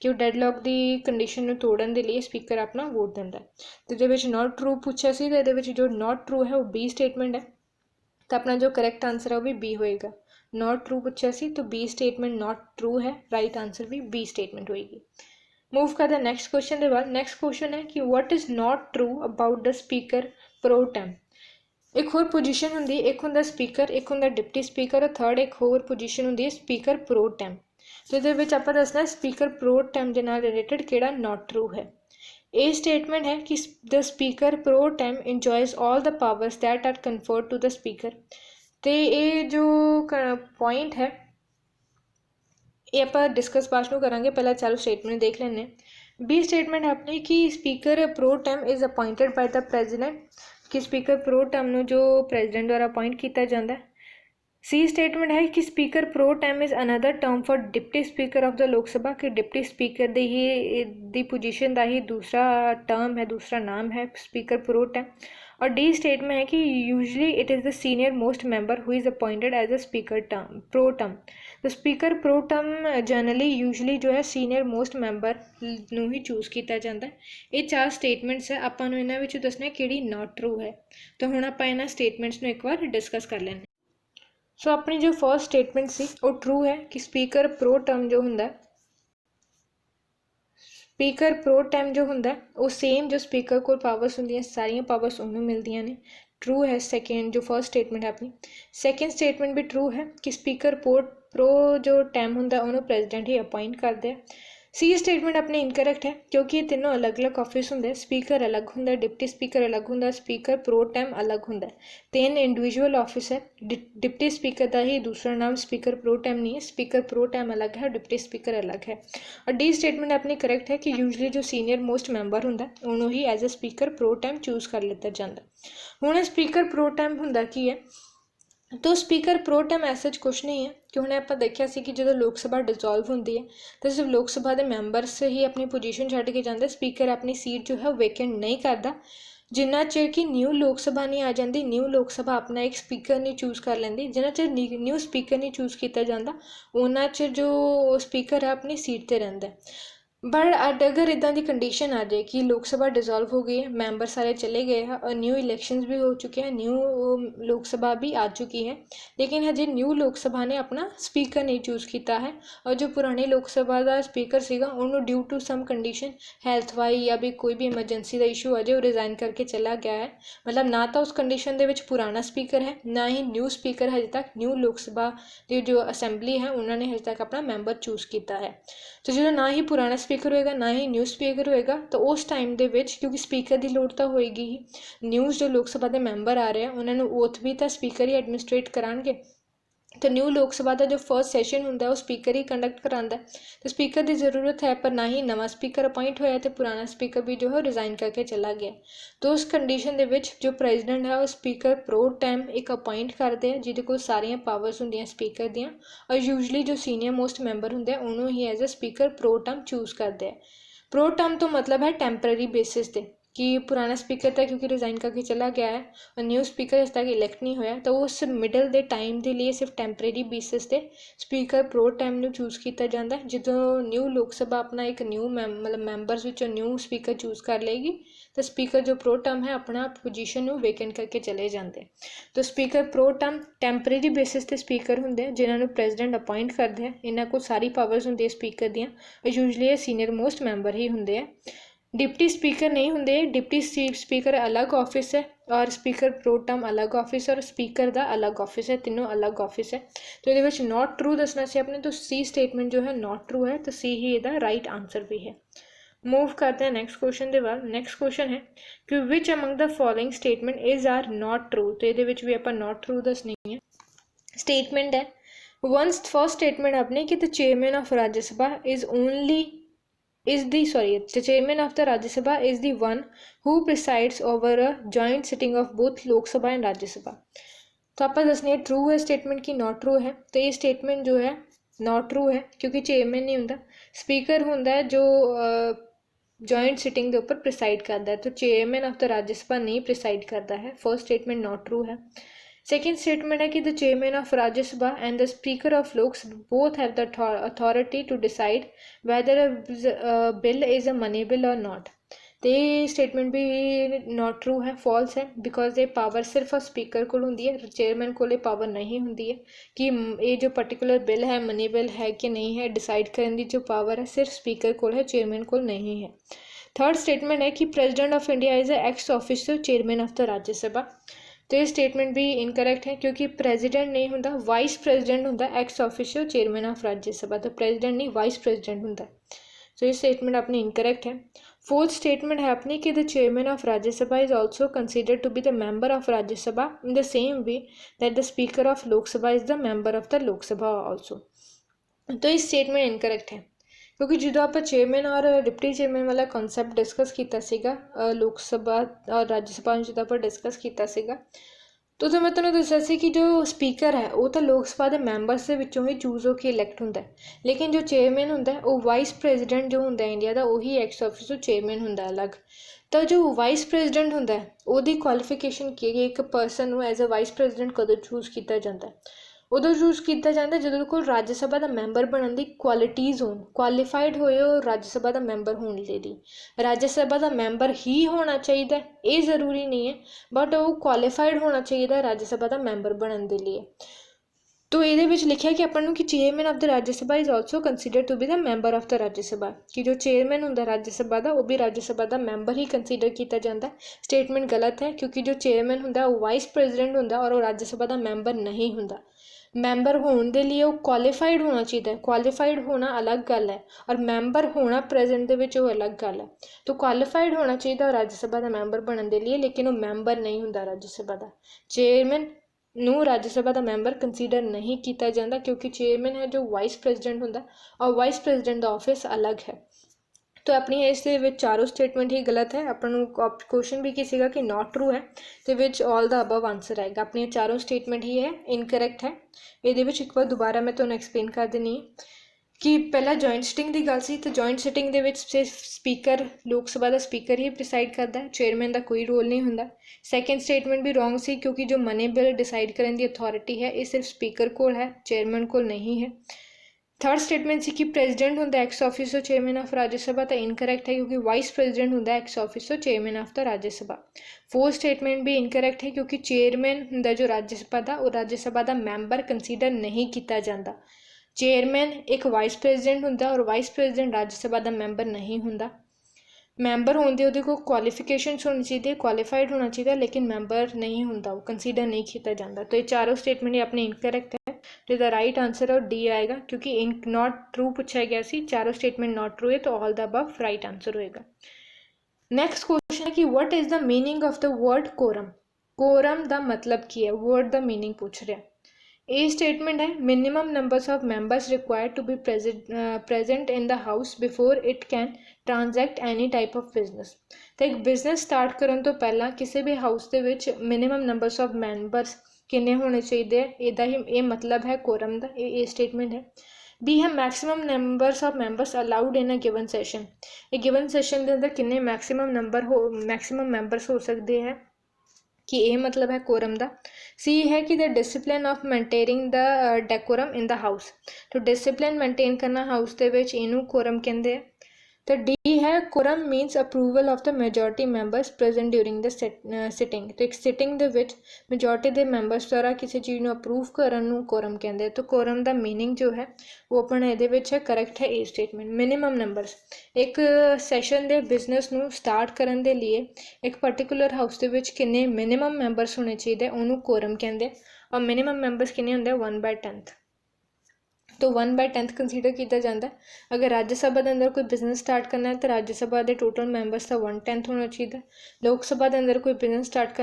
कि वो डेडलॉक की कंडीशन तोड़न के लिए स्पीकर अपना वोट देता है। तो ये नॉट ट्रू पूछा सी तो ये जो नॉट ट्रू है वो बी स्टेटमेंट है। तो अपना जो करेक्ट आंसर है वो भी बी होएगा। नॉट ट्रू पूछा सी तो बी स्टेटमेंट नॉट ट्रू है, राइट आंसर भी बी स्टेटमेंट होएगी। मूव करते हैं नेक्स्ट क्वेश्चन के बाद। नेक्स्ट क्वेश्चन है कि what is not true about the speaker pro टेम। एक होर पोजीशन होंगी, एक होंगे स्पीकर, एक होंगे डिप्टी स्पीकर और थर्ड एक होर पोजीशन होंगी है स्पीकर प्रो टेम। तो ये आप दसना स्पीकर प्रो टेम के नाल रिलेटेड किहड़ा नॉट ट्रू है। ये स्टेटमेंट है कि the speaker pro tem enjoys all the powers that are conferred to the speaker. तो ये जो पॉइंट है ये आप डिस्कस बाद में करांगे, पहला चालू स्टेटमेंट देख लें। बी स्टेटमेंट है अपनी कि speaker pro time is appointed by the president, कि स्पीकर प्रो टर्म जो प्रेजिडेंट द्वारा अपॉइंट किया जाता है। सी स्टेटमेंट है कि speaker pro time is another term for deputy speaker of the Lok Sabha, कि डिप्टी स्पीकर दी पोजीशन का ही दूसरा टर्म है, दूसरा नाम है स्पीकर प्रो टैम। और डी स्टेटमेंट है कि usually it is the senior most member who is appointed as a speaker term pro tem. तो speaker pro tem generally usually जो है सीनियर मोस्ट मैंबर ਨੂੰ ਹੀ ਚੂਜ਼ ਕੀਤਾ ਜਾਂਦਾ ਹੈ। ਇਹ 4 ਸਟੇਟਮੈਂਟਸ ਹੈ, ਆਪਾਂ ਨੂੰ ਇਹਨਾਂ ਵਿੱਚੋਂ ਦੱਸਣਾ ਕਿਹੜੀ ਨਾਟ ਟਰੂ ਹੈ। ਤਾਂ ਹੁਣ ਆਪਾਂ ਇਹਨਾਂ ਸਟੇਟਮੈਂਟਸ ਨੂੰ ਇੱਕ ਵਾਰ ਡਿਸਕਸ ਕਰ ਲੈਂਦੇ। सो अपनी जो फर्स्ट स्टेटमेंट सी वो ट्रू है कि स्पीकर प्रो टर्म जो होंगे स्पीकर प्रो टैम जो होंगे वो सेम जो स्पीकर को पावर्स होंगे सारिया पावर्स उन्होंने मिलदियाँ ने। ट्रू है सेकेंड जो फर्स्ट स्टेटमेंट है अपनी। सेकेंड स्टेटमेंट भी ट्रू है कि स्पीकर प्रो जो टैम होंगे उन्होंने प्रेजिडेंट ही अपॉइंट करते हैं। सी स्टेटमेंट अपनी इनकरैक्ट है क्योंकि ये तीनों अलग अलग ऑफिस होंगे, स्पीकर अलग होंगे, डिप्टी स्पीकर अलग होंगे, स्पीकर प्रो टैम अलग होंगे। 3 इंडिविजुअल ऑफिस है। डिप्टी स्पीकर का ही दूसरा नाम स्पीकर प्रो टैम नहीं है, स्पीकर प्रो टैम अलग है, डिप्टी स्पीकर अलग है। और डी स्टेटमेंट अपनी करेक्ट है कि यूजली जो सीनियर मोस्ट मैंबर होंगे उन्होंने ही as a speaker pro tem choose कर लिया जाता। हुण स्पीकर प्रो टैम होंदा की है, तो स्पीकर प्रो टैम ऐसा कुछ नहीं है कि हमने आप देखा सी कि जो लोक सभा डिजोल्व होंगी है तो सिर्फ लोक सभा के मैंबरस ही अपनी पोजीशन छड्ड के जाते, स्पीकर अपनी सीट जो है वेकेंट नहीं करता जिन्ना चिर कि न्यू लोक सभा नहीं आ जाती, न्यू लोक सभा अपना एक स्पीकर नहीं चूज़ कर लेंदी, जिन्ना चिर न्यू स्पीकर नहीं चूज़ किया जाता उन्ना चिर जो स्पीकर है अपनी सीट पर रहिंदा है। बट अगर इदा की कंडीशन आ जाए कि लोक सभा डिजोल्व हो गई है, मैंबर सारे चले गए हैं और न्यू इलैक्शंस भी हो चुके हैं, न्यू लोक सभा भी आ चुकी है, लेकिन हजे न्यू लोक सभा ने अपना स्पीकर नहीं चूज़ किया है और जो पुरानी लोक सभा का स्पीकर सीगा उन्होंने due to some condition health wise या भी कोई भी एमरजेंसी का इशू आ जाए वो रिजाइन करके चला गया है। मतलब ना तो उस कंडीशन के पुराना स्पीकर है ना ही न्यू स्पीकर हजे तक न्यू लोक सभा की जो असैंबली है उन्होंने हजे तक अपना मैंबर चूज़ किया है। तो जो ना ही पुराना स्पीकर होएगा ना ही न्यू स्पीकर होएगा तो उस टाइम दे विच क्योंकि स्पीकर की लोड़ तो होएगी ही, न्यूज़ जो लोक सभा के मैंबर आ रहे हैं उन्होंने ओथ भी तो स्पीकर ही एडमिनिस्ट्रेट कराएंगे। तो न्यू लोक सभा का जो फर्स्ट सैशन होंगे वो स्पीकर ही कंडक्ट कराता है, तो स्पीकर की जरूरत है पर ना ही नवा स्पीकर अपॉइंट होया तो पुराना स्पीकर भी जो है रिजाइन करके चला गया। तो उस कंडीशन के जो प्रेजिडेंट है वो स्पीकर प्रो टैम एक अपॉइंट करते हैं जिहदे कोल सारियां पावर्स होंदियां स्पीकर दियां और यूजली जो सीनियर मोस्ट मैंबर होंगे उन्होंने ही as a speaker pro tem choose करते हैं। प्रो टर्म तो मतलब है टैंपररी बेसिस पे कि पुराना स्पीकर था क्योंकि रिजाइन करके चला गया है और न्यू स्पीकर इस तक इलैक्ट नहीं होया तो उस मिडल दे टाइम के लिए सिर्फ टैंपररी बेसिस पे स्पीकर प्रो टैम नू चूज़ किया जाता है। जो न्यू लोक सभा अपना एक न्यू मतलब मैंबरस विचों न्यू स्पीकर चूज़ कर लेगी तो स्पीकर जो प्रो टर्म है अपना पोजीशन नू वेकेंट करके चले जाते। तो speaker pro term temporary basis पे स्पीकर होंगे जिन्होंने प्रेजिडेंट अपॉइंट करते हैं, इन्हों को सारी पावर्स होंगी स्पीकर दियाँ और यूजली सीनियर मोस्ट मैंबर ही होंगे। डिप्टी स्पीकर नहीं होंगे, डिप्टी स्पीकर अलग ऑफिस है और स्पीकर प्रो टर्म अलग ऑफिस है और स्पीकर का अलग ऑफिस है, तीनों अलग ऑफिस है। तो ये नॉट ट्रू दसना से अपने, तो सी स्टेटमेंट जो है नॉट ट्रू है, तो सी ही इसका राइट आंसर भी है। मूव करते हैं नेक्स्ट क्वेश्चन के बाद। नेक्स्ट क्वेश्चन है कि which among the following statement is are not true, तो ये भी आप नॉट ट्रू दसनी है। स्टेटमेंट है वन फर्स्ट स्टेटमेंट अपनी कि the chairman of Rajya Sabha is only the chairman of the Rajya Sabha is the one who presides over a joint sitting of both Lok Sabha and Rajya Sabha। तो आप दसनी है true है statement की not true है। तो ये statement जो है नॉट ट्रू है क्योंकि चेयरमैन नहीं होंगे, स्पीकर होंगे जो जॉइंट सिटिंग के ऊपर प्रिसाइड करता है, तो चेयरमैन ऑफ द राज्य सभा नहीं प्रिसाइड करता है। फर्स्ट स्टेटमेंट नॉट ट्रू है। सेकेंड स्टेटमेंट है कि द चेयरमैन ऑफ राज्य सभा and the speaker of Lok Sabha both have the authority to decide whether a bill is a money bill or not. तो ये स्टेटमेंट भी नॉट ट्रू है, false है, because ये पावर सिर्फ स्पीकर को होंगी है, चेयरमैन को पावर नहीं होंगी है कि ये जो पर्टिकुलर बिल है मनी बिल है कि नहीं है, डिसाइड करने की जो पावर है सिर्फ स्पीकर को है, चेयरमैन को नहीं है। थर्ड स्टेटमेंट है कि president of India is a x official chairman of the Rajya सभा। तो ये स्टेटमेंट भी इनकरेक्ट है क्योंकि प्रेजिडेंट नहीं होंगे, वाइस प्रेजिडेंट होंगे x official chairman of Rajya सभा, तो प्रेजिडेंट नहीं वाइस प्रेजिडेंट होंगे। तो ये स्टेटमेंट अपनी इनकरेक्ट है। फोर्थ स्टेटमेंट है अपनी कि the chairman of Rajya Sabha is also considered to be the member of Rajya Sabha in the same way that the speaker of Lok Sabha is the member of the Lok Sabha also. तो ये स्टेटमेंट इनकरेक्ट है क्योंकि जो आप चेयरमैन और डिप्टी चेयरमैन वाला कॉन्सैप्ट डिस्कस किया लोक सभा और राज्य सभा जो आप डिस्कस किया तो मैं तुहानूं दस्सिया सी कि जो स्पीकर है वो तो लोक सभा के मैंबरस के विचों ही चूज होकर इलैक्ट होंदा है, लेकिन जो चेयरमैन होंदा है वो वाइस प्रेजिडेंट जो होंदा है इंडिया का वही एक्स ऑफिसो चेयरमैन होंदा है अलग। तो जो वाइस प्रेजिडेंट होंदा है उसकी क्वालिफिकेशन की है, एक परसन नूं एज अ वाइस प्रेजिडेंट कदों चूज किया जाता है, उदों चूज किया जाता है जो कोल राज्य सभा का मैंबर बनने की क्वालिटीज़ होन, क्वालीफाइड होए और राज्य सभा का मैंबर होने के लिए। राज्य सभा का मैंबर ही होना चाहिए ये जरूरी नहीं है, बट वो क्वालीफाइड होना चाहिए राज्य सभा का मैंबर बनने के लिए। तो ये लिखा कि अपन कि chairman of the Rajya Sabha is also consider to be the member of the Rajya Sabha, कि जो चेयरमैन होंगे राज्य सभा का वो भी राज्य सभा का मैंबर ही कंसीडर किया जाता है। स्टेटमेंट गलत है क्योंकि जो चेयरमैन होंगे वो वाइस प्रेजिडेंट होंगे और वो राज्य सभा का मैंबर नहीं होंगे। मैंबर होने के लिए वो क्वालीफाइड होना चाहिए, क्वालीफाइड होना अलग गल है और मैंबर होना प्रेजेंट वो अलग गल है। तो क्वालीफाइड होना चाहिए राज्य सभा का मैंबर बनने के लिए, लेकिन वो मैंबर नहीं होंगे राज्य सभा का। चेयरमैन नूं राज्य सभा का मैंबर कंसीडर नहीं किया जाता क्योंकि चेयरमैन है जो वाइस प्रेजिडेंट होंगे और वाइस प्रेजिडेंट का ऑफिस अलग है। तो अपनी इस चारों स्टेटमेंट ही गलत है। अपन क्वेश्चन भी किसी कि नॉट ट्रू है तो which all the above answer आएगा। अपनी चारों स्टेटमेंट ही है इनकरैक्ट है। ये एक बार दोबारा मैं तुम्हें एक्सप्लेन कर देनी है कि पहला जॉइंट सिटिंग की गल सी, तो जॉइंट सिटिंग के स्पीकर लोक सभा का स्पीकर ही प्रिसाइड करता है, चेयरमैन का कोई रोल नहीं होंदा। सैकेंड स्टेटमेंट भी रॉन्ग सी क्योंकि जो मनी बिल डिसाइड करने की अथॉरिटी है ये सिर्फ स्पीकर को है, चेयरमैन को नहीं है। थर्ड स्टेटमेंट सी कि प्रेजिडेंट होंगे x officio chairman of Rajya सभा, तो इनकरैक्ट है क्योंकि वाइस प्रेजिडेंट होंगे x officio chairman of the Rajya सभा। फोर्थ स्टेटमेंट भी इनकरैक्ट है क्योंकि चेयरमैन होंगे जो राज्य सभा का वो राज्य सभा का मैंबर कंसीडर नहीं किया जाता। चेयरमैन एक वाइस प्रेजिडेंट होंगे और वाइस प्रेजिडेंट राज्य सभा का मैंबर नहीं होंगे। मैंबर होंगे वो क्वालिफिकेशन होनी चाहिए, क्वालीफाइड होना चाहिए, लेकिन मैंबर नहीं होंगे, वो कंसीडर नहीं किया जाता। तो ये चारों स्टेटमेंट ही अपने इनकरैक्ट है। तो द राइट आंसर और डी आएगा क्योंकि इन नॉट ट्रू पूछा गया सी, चारों स्टेटमेंट नॉट ट्रू है तो all the above right answer होएगा। नेक्स्ट क्वेश्चन है कि what is the meaning of the word quorum. Quorum का मतलब की है, वर्ड का मीनिंग पूछ रहा है। ए स्टेटमेंट है minimum numbers of members required to be present in the house before it can transact any type of business. तो एक बिजनेस स्टार्ट करने तो पहला किसी भी हाउस के विच मिनिमम नंबर्स ऑफ मैंबर्स किन्ने होने चाहिए, इहदा ही ये मतलब है कोरम का, ये स्टेटमेंट है। बी है maximum numbers of members allowed in a given session, एक गिवन सैशन के अंदर किन्ने मैक्सिमम मैंबर्स हो सकते हैं, कि ये मतलब है कोरम का। सी है कि the discipline of maintaining the decorum in the house, तो डिसिप्लिन मेंटेन करना हाउस के विच इनू कोरम कहते हैं। तो डी है quorum means approval of the majority members present during the sitting, तो एक सिटिंग के विच मेजोरिटी के मैंबर्स द्वारा किसी चीज़ को अप्रूव करने कोरम कहते हैं। तो कोरम का मीनिंग जो है वो अपने ये है करैक्ट है ए स्टेटमेंट। मिनिमम नंबर्स एक सैशन के बिजनेस को स्टार्ट करने के लिए एक पर्टिकुलर हाउस के विच किन्ने मिनिमम मैंबर्स होने चाहिए उन्होंने कोरम कहते, और मिनिमम मैंबर्स किन्ने होंगे 1/10, तो 1/10 कंसीडर किया जाता है। अगर राज्य सभा के अंदर कोई बिजनेस स्टार्ट करना है तो राज्य सभा के टोटल मैंबर्स का 1/10 होना चाहिए। लोक सभा के अंदर कोई बिजनेस स्टार्ट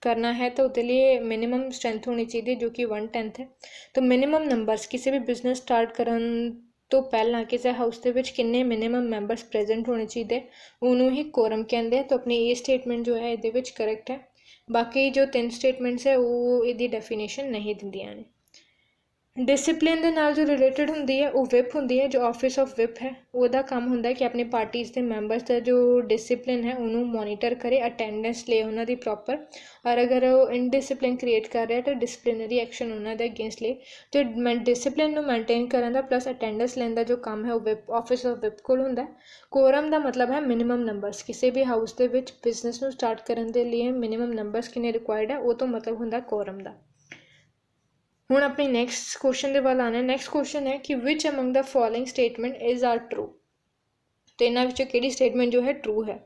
करना है तो उसके लिए मिनिमम स्ट्रेंथ होनी चाहिए जो कि 1/10 है। तो मिनिमम नंबर्स किसी भी बिजनेस स्टार्ट करने तो पहला किसी हाउस के विच किन्ने मिनिमम मैंबर्स प्रेजेंट होने चाहिए उन्होंने ही कोरम कहते हैं। तो अपनी ये स्टेटमेंट जो है ये करैक्ट है। बाकी जो 3 स्टेटमेंट्स है वो इसकी डेफिनेशन नहीं दिंदियां ने। डिसिप्लिन के नाल जो रिलेटेड होंगी है वो विप होंगी है, जो ऑफिस ऑफ विप है वह काम होंगे कि अपनी पार्टीज़ के मैंबर्स का जो डिसिप्लिन है उन्होंने मॉनीटर करे, अटेंडेंस ले उन्होंने प्रॉपर, और अगर वो इनडिसिप्लिन क्रिएट कर रहा है तो डिसिप्लिनरी एक्शन उन्होंने अगेंस्ट ले। तो डिसिप्लिन मेनटेन करने का प्लस अटेंडेंस लेने का जो काम है वो विप ऑफिस ऑफ विप को होंगे। कोरम का मतलब है मिनिमम नंबर्स, किसी भी हाउस के बिजनेस को स्टार्ट करने के लिए मिनिमम नंबर्स किन्ने रिक्वायर्ड है वो तो मतलब होंगे कोरम का। हुण अपनी नैक्सट क्वेश्चन के वाल आने। नैक्सट क्वेश्चन है कि which among the following statement is are true, तो इन्होंने कि स्टेटमेंट जो है ट्रू है।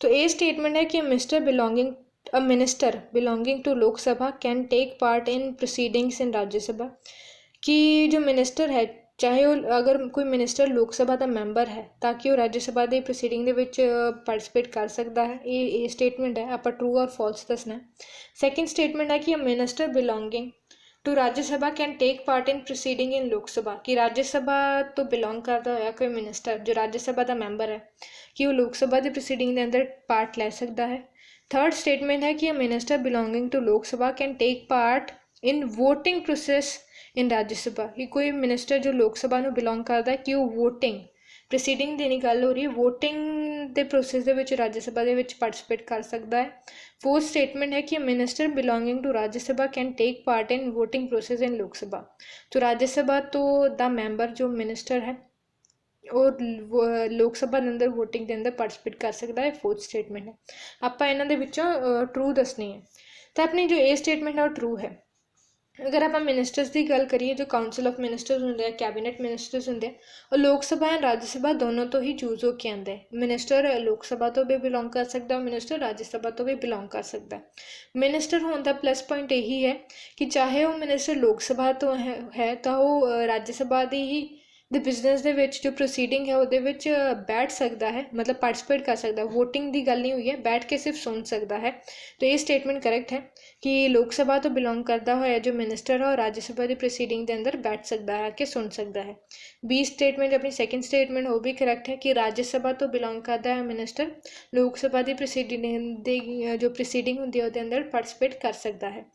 तो ये स्टेटमेंट है कि minister belonging to Lok Sabha can take part in proceedings in Rajya Sabha, कि जो मिनिस्टर है चाहे वो अगर कोई मिनिस्टर लोक सभा का मैंबर है ताकि वो राज्यसभा की प्रोसीडिंग पार्टिसिपेट कर सकता है, ये स्टेटमेंट है। आप ट्रू और फॉल्स दसना है। सैकेंड स्टेटमेंट है कि minister belonging to Rajya Sabha can take part in proceeding in Lok Sabha, कि राज्यसभा तो बिलोंग करता होया कोई मिनिस्टर जो राज्यसभा का मैंबर है कि वो लोक सभा की प्रोसीडिंग के अंदर पार्ट लै सकता है। थर्ड स्टेटमेंट है कि a minister belonging to Lok Sabha can take part in voting process in Rajya Sabha, कि कोई मिनिस्टर जो लोक सभा ਨੂੰ ਬਿਲੋਂਗ ਕਰਦਾ ਹੈ ਕਿ ਉਹ ਵੋਟਿੰਗ ਪ੍ਰੋਸੀਡਿੰਗ ਦੀ ਨਹੀਂ ਗੱਲ ਹੋ ਰਹੀ, ਵੋਟਿੰਗ ਦੇ ਪ੍ਰੋਸੈਸ ਦੇ ਵਿੱਚ ਰਾਜ ਸਭਾ ਦੇ ਵਿੱਚ ਪਾਰਟਿਸਿਪੇਟ ਕਰ ਸਕਦਾ ਹੈ। फोर्थ स्टेटमेंट है कि minister belonging to Rajya Sabha can take part in voting process in Lok Sabha, तो राज्यसभा तो द मैंबर जो मिनिस्टर है और लोक सभा के अंदर वोटिंग के अंदर पार्टिसिपेट कर सकता है। फोर्थ स्टेटमेंट है, आप इन्हों के विचों ट्रू दसनी है। तो अपनी जो ए स्टेटमेंट है वो ट्रू है। अगर आप मिनिस्टर्स की गल करिए, जो काउंसिल ऑफ मिनिस्टर्स होंगे, कैबिनेट मिनिस्टर्स होंगे, और लोक सभा एंड राज्य सभा दोनों तो ही चूज होकर आंदा है। मिनिस्टर लोक सभा तो भी बिलोंग कर सकता है, मिनिस्टर राज्य सभा तो भी बिलोंग कर सकता है। मिनिस्टर होने का प्लस पॉइंट यही है कि चाहे वो मिनिस्टर लोक सभा तो है तो वो राज्य सभा की ही ਦੇ ਬਿਜ਼ਨਸ ਦੇ ਵਿੱਚ ਜੋ ਪ੍ਰੋਸੀਡਿੰਗ ਹੈ ਉਹਦੇ ਵਿੱਚ ਬੈਠ ਸਕਦਾ ਹੈ, मतलब पार्टिसिपेट कर सकता है। वोटिंग की गल नहीं हुई है, बैठ के सिर्फ सुन सकता है। तो ये स्टेटमेंट करेक्ट है कि लोक सभा तो बिलोंग करता हुआ जो मिनिस्टर है और राज्य सभा की प्रोसीडिंग के अंदर बैठ सकता है कि सुन सकता है। बी स्टेटमेंट अपनी सैकेंड स्टेटमेंट वो भी करैक्ट है कि राज्य सभा तो बिलोंग करता है मिनिस्टर लोक सभा की प्रोसीडिंग जो प्रोसीडिंग होंगी उसके अंदर पार्टिसिपेट कर सकता है।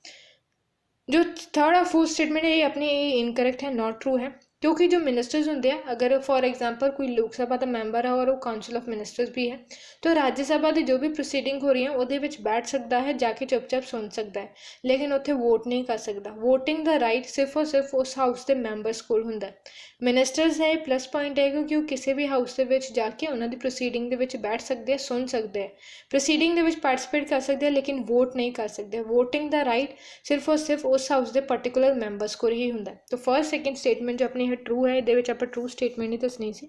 जो थर्ड और फोर्थ स्टेटमेंट है ये अपनी इनकरैक्ट है, नॉट ट्रू है, क्योंकि जो मिनिस्टर्स होंगे हैं, अगर फॉर एग्जांपल कोई लोक सभा का मैंबर है और वो काउंसिल ऑफ मिनिस्टर्स भी है, तो राज्य सभा की जो भी प्रोसीडिंग हो रही है वो बैठ सकता है, जाके चुपचाप सुन सकता है, लेकिन उत्थे वोट नहीं कर सकता। वोटिंग का राइट सिर्फ और सिर्फ उस हाउस के मैंबर्स को होंदा है। मिनिस्टर्स है प्लस पॉइंट है क्योंकि वो किसी भी हाउस के जाके उन्होंने प्रोसीडिंग के बैठ सकते हैं, सुन सकते हैं, प्रोसीडिंग के पार्टिसिपेट कर सकते हैं, लेकिन वोट नहीं कर सकते। वोटिंग का राइट सिर्फ और सिर्फ उस हाउस के पर्टिकुलर मैंबर्स को ही होंदा है। तो फर्स्ट सैकेंड स्टेटमेंट जो अपनी है ट्रू है, ये आप ट्रू स्टेटमेंट ही दसनी सी।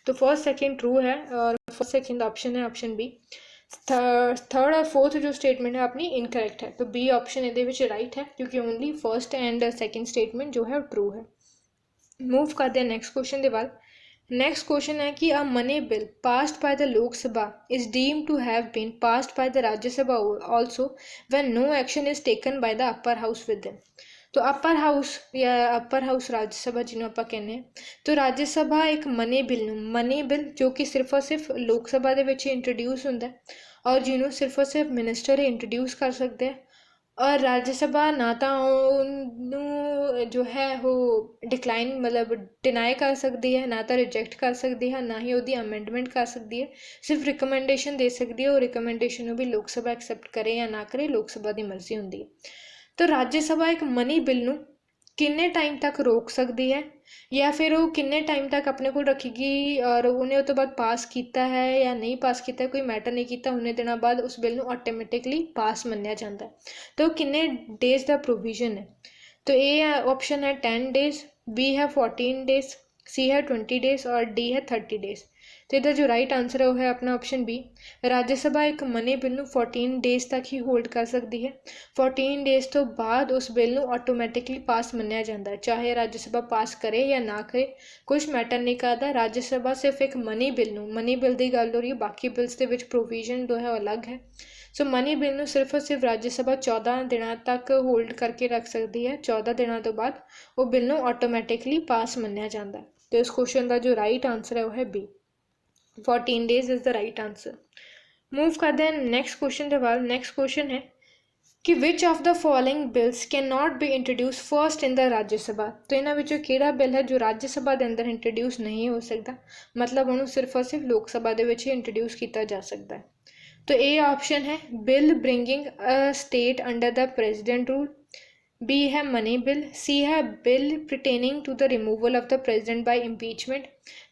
तो फर्स्ट सैकेंड ट्रू है और फर्स्ट सैकेंड ऑप्शन है ऑप्शन बी। थर्ड और फोर्थ जो स्टेटमेंट है अपनी इनकरेक्ट है, तो बी ऑप्शन ये राइट है क्योंकि only first and second statement जो है वो ट्रू है। मूव करते हैं नेक्स्ट क्वेश्चन के बाद। नेक्स्ट क्वेश्चन है कि a money bill passed by the Lok Sabha is deemed to have been passed by the Rajya Sabha also when no action is taken by the upper house with them. तो upper house या upper house राज्य सभा जिन्होंने आप कहने हैं, तो राज्य सभा एक मनी बिल जो कि सिर्फ और सिर्फ लोक सभा के इंट्रोड्यूस होंदा है और जिन्होंने सिर्फ और सिर्फ मिनिस्टर ही इंट्रोड्यूस कर सकते हैं, और राज्य सभा ना तो जो है वो डिक्लाइन मतलब डिनाई कर सकती है, ना तो रिजेक्ट कर सकती है, ना ही वो अमेंडमेंट कर सकती है, सिर्फ रिकमेंडेशन दे सकती है और रिकमेंडेशन भी लोक सभा एक्सैप्ट करे या ना करे, लोक सभा की मर्जी होंगी है। तो राज्य सभा एक मनी बिल नूं किन्ने टाइम तक रोक सकती है या फिर वो किन्ने टाइम तक अपने को रखेगी और उन्हें उस तो बाद पास किया है या नहीं पास किया, कोई मैटर नहीं किया, उन्ने दिनों बाद उस बिल नूं ऑटोमैटिकली पास मन्निया जाता है। तो किन्ने डेज का प्रोविजन है, तो ए ऑप्शन है 10 डेज, बी है 14 डेज, सी है 20 डेज और डी है 30 डेज। तो इधर जो राइट आंसर है वो है अपना ऑप्शन बी। राज्य सभा एक मनी बिल 14 डेज तक ही होल्ड कर सकती है। 14 डेज तो बाद उस बिल ऑटोमैटिकली पास मन्निया जाता है, चाहे राज्य सभा पास करे या ना करे, कुछ मैटर नहीं करता। राज्य सभा सिर्फ एक मनी बिल की गल हो रही है, बाकी बिल्स के प्रोविजन जो है अलग है। सो मनी बिल नूं सिर्फ और सिर्फ राज्य सभा 14 दिनों तक होल्ड करके रख सकती है, 14 दिनों तो बाद वो बिल नूं ऑटोमैटिकली पास मन्निया जाता है। तो इस क्वेश्चन का जो राइट आंसर है वो है B, 14 days is the right answer. Move करते हैं नेक्स्ट क्वेश्चन के बाद। नेक्स्ट क्वेश्चन है कि which of the following bills can not be introduce first in the Rajya सभा। तो इन्होंने विचों किहड़ा बिल है जो राज्य सभा के अंदर इंट्रोड्यूस नहीं हो सकता, मतलब उन्होंने सिर्फ और सिर्फ लोक सभा के ही इंट्रोड्यूस किया जा सकता है। तो ए ऑप्शन है bill bringing a state under the president rule, B है मनी बिल, सी है bill pertaining to the removal of the president by impeachment,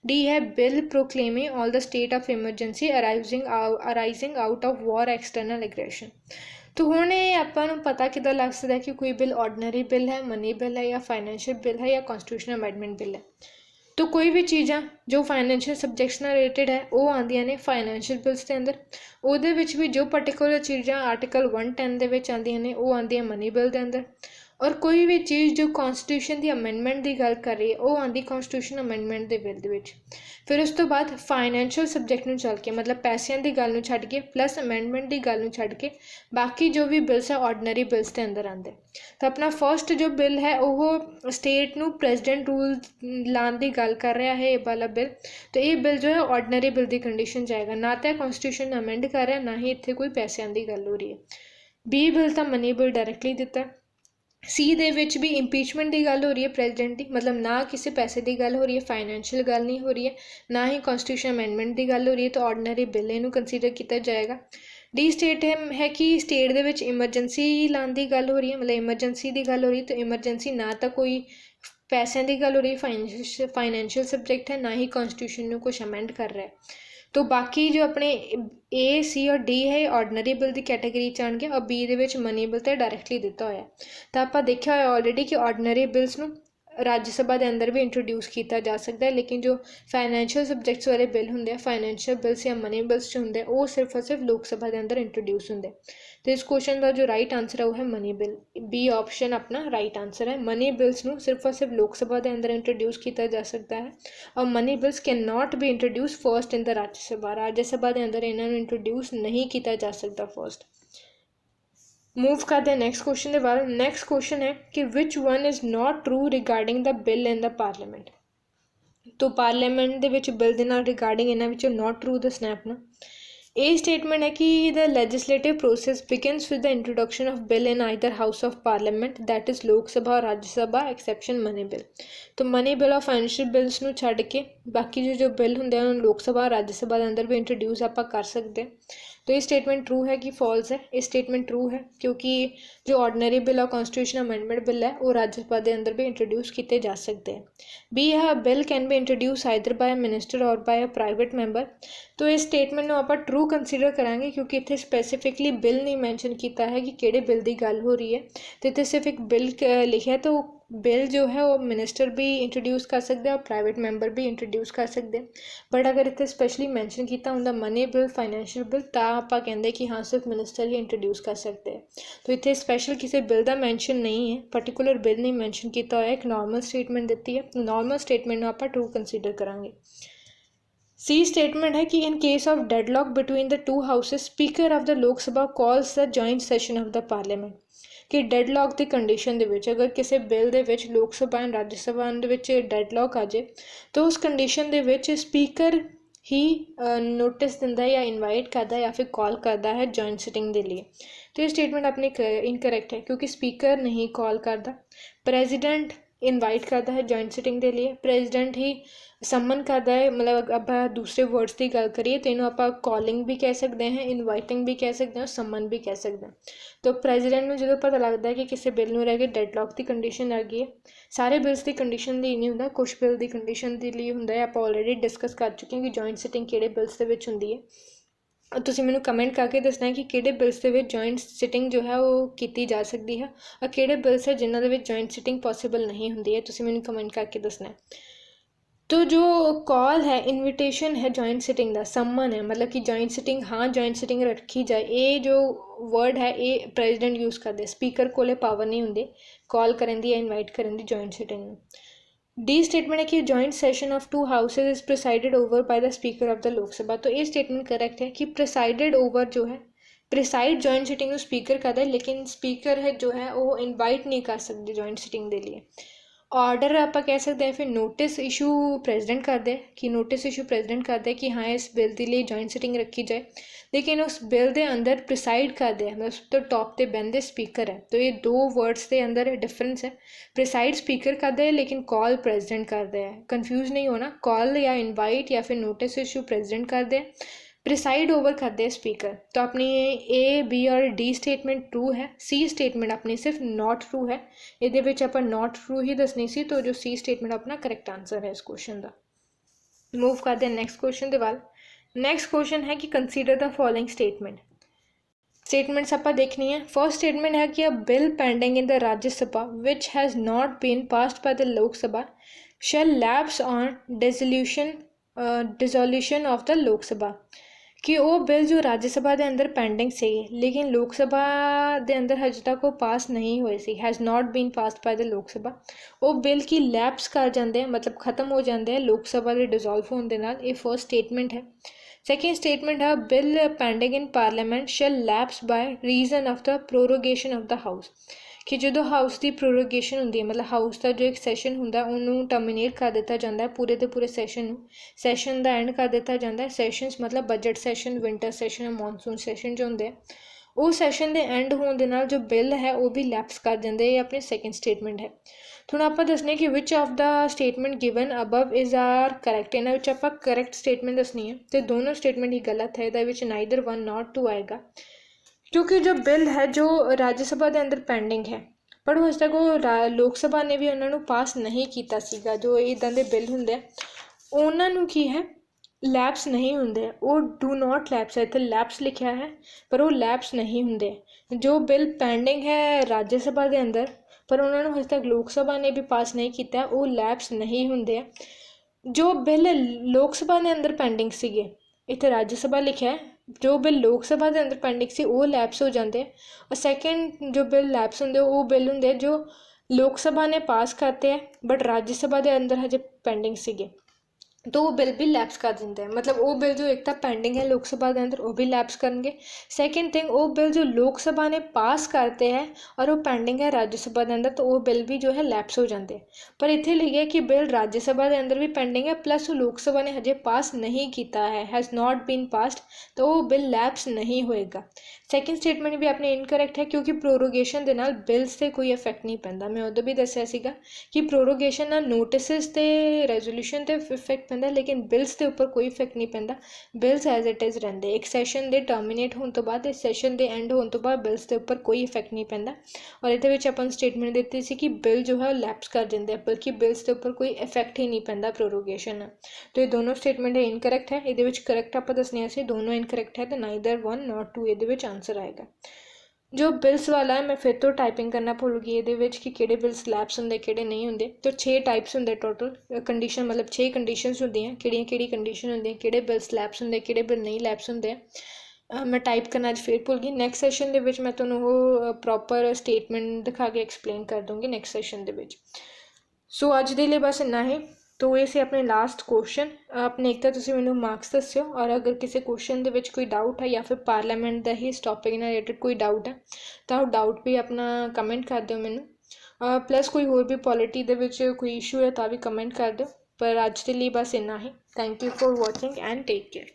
D है bill proclaiming all the state of emergency arising out of war external aggression. तो हुण ये आपां नूं पता किद्दां लग सकदा कि कोई बिल ऑर्डनरी बिल है, मनी बिल है या फाइनैंशियल बिल है या कॉन्स्टिट्यूशनल अमेंडमेंट बिल है। तो कोई भी चीज़ां जो फाइनैंशियल सबजैक्ट्स नाल रिलेटेड है वो आंदियां ने फाइनैंशियल बिल्स के अंदर, उहदे विच भी जो पर्टिकुलर चीज़ां आर्टिकल 110 दे विच आंदियां ने वो आंदियां मनी बिल के अंदर, और कोई भी चीज़ जो कॉन्स्टिट्यूशन की अमेंडमेंट की गल कर रही है वो आती कॉन्स्टिट्यूशन अमेंडमेंट के बिल दे विच। फिर उस तो बाद फाइनैंशियल सबजैक्ट में चल के मतलब पैसों की गल छड्ड के प्लस अमेंडमेंट की गल छड्ड के बाकी जो भी बिल्स है ऑर्डनरी बिल्स के अंदर आते। तो अपना फर्स्ट जो बिल है वो स्टेट नू प्रेजिडेंट रूल लाने की गल कर रहा है ये वाला बिल। तो ये बिल जो है ऑर्डनरी बिल की कंडीशन जाएगा, ना तो कॉन्स्टिट्यूशन अमेंड कर रहा ना ही इतने कोई पैसों की गल हो रही है। बी बिल तो मनी बिल डायरैक्टली दिता। सी दे विच भी इंपीचमेंट की गल हो रही है प्रेजिडेंट की, मतलब ना किसी पैसे की गल हो रही है, फाइनैंशियल गल नहीं हो रही है, ना ही कॉन्स्टिट्यूशन अमेंडमेंट की गल हो रही है। तो ऑर्डनरी बिल इनू कंसीडर किया जाएगा। डी स्टेट है कि स्टेट दे विच इमरजेंसी लाने की गल हो रही है, मतलब इमरजेंसी की गल हो रही है। तो इमरजेंसी ना तो कोई पैसों की गल हो रही है, फाइनैंशियल सबजैक्ट है, ना ही कॉन्स्टिट्यूशन में कुछ अमेंड कर रहा है। तो बाकी जो अपने ए सी और डी है ऑर्डनरी बिल की कैटेगरी च आएंगे और बी दे मनी बिल तो डायरैक्टली दिता होया। तो आप देखा हो ऑलरेडी कि ऑर्डनरी बिल्स नू राज्य सभा के अंदर भी इंट्रोड्यूस किया जा सकता है, लेकिन जो फाइनैंशियल सबजैक्ट्स वाले बिल होंगे फाइनैंशियल बिल्स या मनी बिल्स होंगे वो सिर्फ और सिर्फ लोक सभा के अंदर इंट्रोड्यूस होंगे। तो इस क्वेश्चन का जो राइट आंसर है वो है मनी बिल। बी ऑप्शन अपना राइट आंसर है। मनी बिल्स नू सिर्फ और सिर्फ लोक सभा के अंदर इंट्रोड्यूस किया जा सकता है और money bills can not be introduce first in the Rajya सभा के अंदर इन्होंने इंट्रोड्यूस नहीं किया जा सकता फर्स्ट। मूव करते हैं नेक्स्ट क्वेश्चन के बाद। नेक्स्ट क्वेश्चन है कि which one is not true regarding the bill in the parliament. तो पार्लीमेंट के विच बिल के नाल रिगार्डिंग इन्होंने विचों नॉट ट्रू दसना अपना। ए स्टेटमेंट है कि the legislative process begins with the introduction of bill in either house of parliament that is Lok Sabha और Rajya Sabha exception money bill. तो मनी बिल और फाइनैंशियल बिल्स नू छड्ड के बाकी जो बिल होंगे उन्होंने लोक सभा और राज्य सभा के अंदर भी इंट्रोड्यूस आप कर सकते हैं। तो ये स्टेटमेंट ट्रू है कि फॉल्स है? ये स्टेटमेंट ट्रू है क्योंकि जो ऑर्डनरी बिल और कॉन्स्टिट्यूशन अमेंडमेंट बिल है वो राज्यसभा के अंदर भी इंट्रोड्यूस किए जा सकते हैं। बी है bill can be introduce either bye minister और बाय अ प्राइवेट मैंबर। तो इस स्टेटमेंट में आप ट्रू कंसीडर करांगे क्योंकि इतने स्पैसीफिकली बिल नहीं मैंशन किया है कि किहड़े बिल की गल हो रही है। तो इतने सिर्फ एक बिल लिखा तो बिल जो है वो मिनिस्टर भी इंट्रोड्यूस कर सकते हैं और प्राइवेट मैंबर भी इंट्रोड्यूस कर सकते हैं। बट अगर इतने स्पैशली मैंशन किया होंगे मनी बिल फाइनैंशियल बिल तो आप कहते कि हाँ सिर्फ मिनिस्टर ही इंट्रोड्यूस कर सकते हैं। तो इतने स्पैशल किसी बिल का मैंशन नहीं है, पर्टिकुलर बिल नहीं मैंशन किया होया, एक नॉर्मल स्टेटमेंट दी है। नॉर्मल स्टेटमेंट आप ट्रू कंसीडर करांगे। सी स्टेटमेंट है कि in case of deadlock between the two houses speaker of the Lok सभा calls the joint session of the parliament. कि डेडलॉक की कंडीशन दे विच अगर किसी बिल दे विच लोक सभा एंड राज्य सभा दे विच डेडलॉक आ जाए तो उस कंडीशन दे विच स्पीकर ही नोटिस दिंदा या इनवाइट करता या फिर कॉल करता है जॉइंट सिटिंग के लिए। तो ये स्टेटमेंट अपनी इनकरेक्ट है क्योंकि स्पीकर नहीं कॉल करता, प्रेजिडेंट इनवाइट करता है जॉइंट सिटिंग के लिए, प्रेजिडेंट ही समन करता है। मतलब अब दूसरे वर्ड्स की गल करिए तो इन्हों आप कॉलिंग भी कह सकते हैं, इनवाइटिंग भी कह सकते हैं और समन भी कह सकते हैं। तो प्रेजिडेंट को जो पता लगता है कि किसी बिल में रह के डेडलॉक की कंडीशन आ गई है, सारे बिल्स की कंडीशन लिए नहीं होंगे, कुछ बिल की कंडीशन के लिए होंगे। आप ऑलरेडी डिस्कस कर चुके हैं कि जॉइंट सिटिंग किहड़े बिल्स के विच होंदी है। तुसीं मैनूं कमेंट करके दसना है कि किहड़े बिल्स के विच जॉइंट सिटिंग जो है वो की जा सकती है और किहड़े बिल्स है जिन्हां दे विच जॉइंट सिटिंग पॉसिबल नहीं होंदी है। तुसीं मैनूं कमेंट करके दसना है। तो जो कॉल है इनविटेशन है जॉइंट सिटिंग का, सम्मन है मतलब कि जॉइंट सिटिंग हाँ जॉइंट सिटिंग रखी जाए, ये जो वर्ड है ये प्रेजिडेंट यूज़ करते, स्पीकर को पावर नहीं होंगी कॉल करने की या इनवाइट करने की जॉइंट सिटिंग में। डी स्टेटमेंट है कि joint session of to houses is presided over by the speaker of the Lok Sabha. तो ये स्टेटमेंट करेक्ट है कि प्रिसाइडेड ओवर जो है प्रिसाइड जॉइंट सिटिंग को स्पीकर करता है, लेकिन स्पीकर है जो है वो इनवाइट नहीं कर सकते जॉइंट सिटिंग के लिए। ऑर्डर आप कह सकते हैं फिर नोटिस इशू प्रेजिडेंट कर दे कि नोटिस इशू प्रेजिडेंट कर दे कि हाँ इस बिल के लिए जॉइंट सिटिंग रखी जाए, लेकिन उस बिल के अंदर प्रिसाइड कर दे मतलब तो टॉप पे बहते स्पीकर है। तो ये दो वर्ड्स के अंदर डिफरेंस है। प्रिसाइड स्पीकर कर दे लेकिन कॉल प्रेजिडेंट कर दे, कंफ्यूज नहीं होना, कॉल या इनवाइट या फिर नोटिस इशू प्रेजिडेंट कर दे, प्रिसाइड ओवर करते हैं स्पीकर। तो अपनी ए बी और डी स्टेटमेंट ट्रू है, सी स्टेटमेंट अपनी सिर्फ नॉट ट्रू है। ये आप नॉट ट्रू ही दसनी सी, तो जो सी स्टेटमेंट अपना करेक्ट आंसर है इस क्वेश्चन का। मूव करते हैं नेक्स्ट क्वेश्चन के बाद। नेक्स्ट क्वेश्चन है कि consider the following statement. Statements आप देखनी है। फर्स्ट स्टेटमेंट है कि a bill pending in the Rajya Sabha which has not been passed by the Lok Sabha shall lapse on dissolution of the Lok Sabha. कि वो बिल जो राज्य सभा के अंदर पेंडिंग सी लेकिन लोक सभा के अंदर हजे तक वो पास नहीं हुए सी, has not been passed by the Lok Sabha, वो बिल की लैप्स कर जाते हैं, मतलब खत्म हो जाते हैं लोक सभा के डिजोल्व होने नाल। ये फर्स्ट स्टेटमेंट है। सेकेंड स्टेटमेंट है bill pending in parliament shall lapse by reason of the prorogation of the house, कि जो हाउस की प्रोरोगेशन होंगी है, मतलब हाउस का जो एक सैशन होंगे उन्होंने टर्मीनेट कर दिता जाता है, पूरे के पूरे सैशन सैशन का एंड कर दिता जाता है। सैशनस मतलब budget session, winter session, monsoon session जो होंगे वो सैशन के एंड होने के नाल जो बिल है वो भी लैप्स कर देंगे। ये अपनी सैकेंड स्टेटमेंट है। ਹੁਣ ਆਪਾਂ ਦੱਸਣੇ कि which of the statement given above is are correct, इन्होंने आप करैक्ट स्टेटमेंट दसनी है, तो दोनों स्टेटमेंट ही गलत है, ये नाइदर वन नॉट टू आएगा, क्योंकि जो बिल है जो राज्य सभा के अंदर पेंडिंग है पर वो अजे तक वो लोक सभा ने भी उन्होंने पास नहीं किया सीगा। जो इदां दे बिल होंगे उन्होंने की है लैप्स नहीं होंगे, वो डू नॉट लैप्स है, इतने लैप्स लिखा है पर वो लैप्स नहीं होंगे। जो बिल पेंडिंग है राज्य सभा के अंदर पर उन्होंने अजे तक लोक सभा ने भी पास नहीं किया, वो लैप्स नहीं होंगे। जो बिल लोक सभा के अंदर पेंडिंग सीगे, इतने राज्य सभा लिखा है, जो बिल लोक सभा के अंदर पेंडिंग सी वो लैप्स हो जाते हैं। और सैकेंड जो बिल लैप्स होंगे वो बिल होंगे जो लोक सभा ने पास करते हैं बट राज्य सभा के अंदर हजे पेंडिंग सीगे, तो वो बिल भी लैप्स कर देते हैं। मतलब वो बिल जो एक तो पेंडिंग है लोक सभा के अंदर वो भी लैप्स करेंगे। सेकेंड थिंग, वो बिल जो लोक सभा ने पास करते हैं और वो पेंडिंग है राज्य सभा के अंदर, तो वो बिल भी जो है लैप्स हो जाते हैं। पर इतने लिखे कि बिल राज्य सभा के अंदर भी पेंडिंग है प्लस वो लोक सभा ने हजे पास नहीं किया है, हैज़ नॉट बीन पास्ड, तो वो बिल लैप्स नहीं होएगा। सैकेंड स्टेटमेंट भी अपने इनकरैक्ट है क्योंकि प्रोरोगेशन के नाल बिल्स से कोई इफैक्ट नहीं पैंदा। मैं उदों भी दसिया सीगा कि प्रोरोगेशन नाल नोटिसिस ते रेजोल्यूशन ते इफैक्ट पैंदा लेकिन बिल्स के उपर कोई इफैक्ट नहीं पैंदा। बिल्स एज इट इज़ रहिंदे, एक सैशन के टर्मीनेट होने तो बाद, इस सैशन के एंड होने तो बाद बिल्स के उपर कोई इफैक्ट नहीं पैंदा। और ये अपन स्टेटमेंट दी सी कि बिल जो है लैप्स कर देंगे, बल्कि बिल्स के उपर कोई इफैक्ट ही नहीं पैंदा प्रोरोगेशन। तो ये दोनों स्टेटमेंट है इनकरैक्ट है। ये करैक्ट आप दसने से दोनों इनकरैक्ट है, तो नाइदर वन नॉट टू ये आंसर आएगा। जो बिल्स वाला है मैं फिर तो टाइपिंग करना भुल गई ये कि किहड़े बिल्स लैप्स होंगे किहड़े नहीं होंगे। तो 6 टाइप्स होंगे टोटल कंडीशन, मतलब 6 कंडीशनस होंदियां, किहड़ी कंडीशन होंदी, किहड़े बिल्स लैप्स होंगे किहड़े बिल नहीं लैप्स होंगे। मैं टाइप करना अज फिर भुल गई। नैक्सट सैशन के विच मैं तुहानूं वो प्रॉपर स्टेटमेंट दिखा के एक्सप्लेन कर दूँगी नैक्सट सैशन के विच। सो अज दे लिए बस इन्ना ही। तो ये से अपने लास्ट क्वेश्चन अपने एक तो तुसीं मैनूं मार्क्स दस्सिओ, और अगर किसी क्वेश्चन दे विच कोई डाउट है या फिर पार्लियामेंट का ही इस टॉपिक नाल रिलेटेड कोई डाउट है तो डाउट भी अपना कमेंट कर दिओ मैनूं। प्लस कोई होर भी पॉलिटी दे विच कोई इशू है तो भी कमेंट कर दिओ। पर अज दे लिए बस इन्ना ही। Thank you for watching and take care.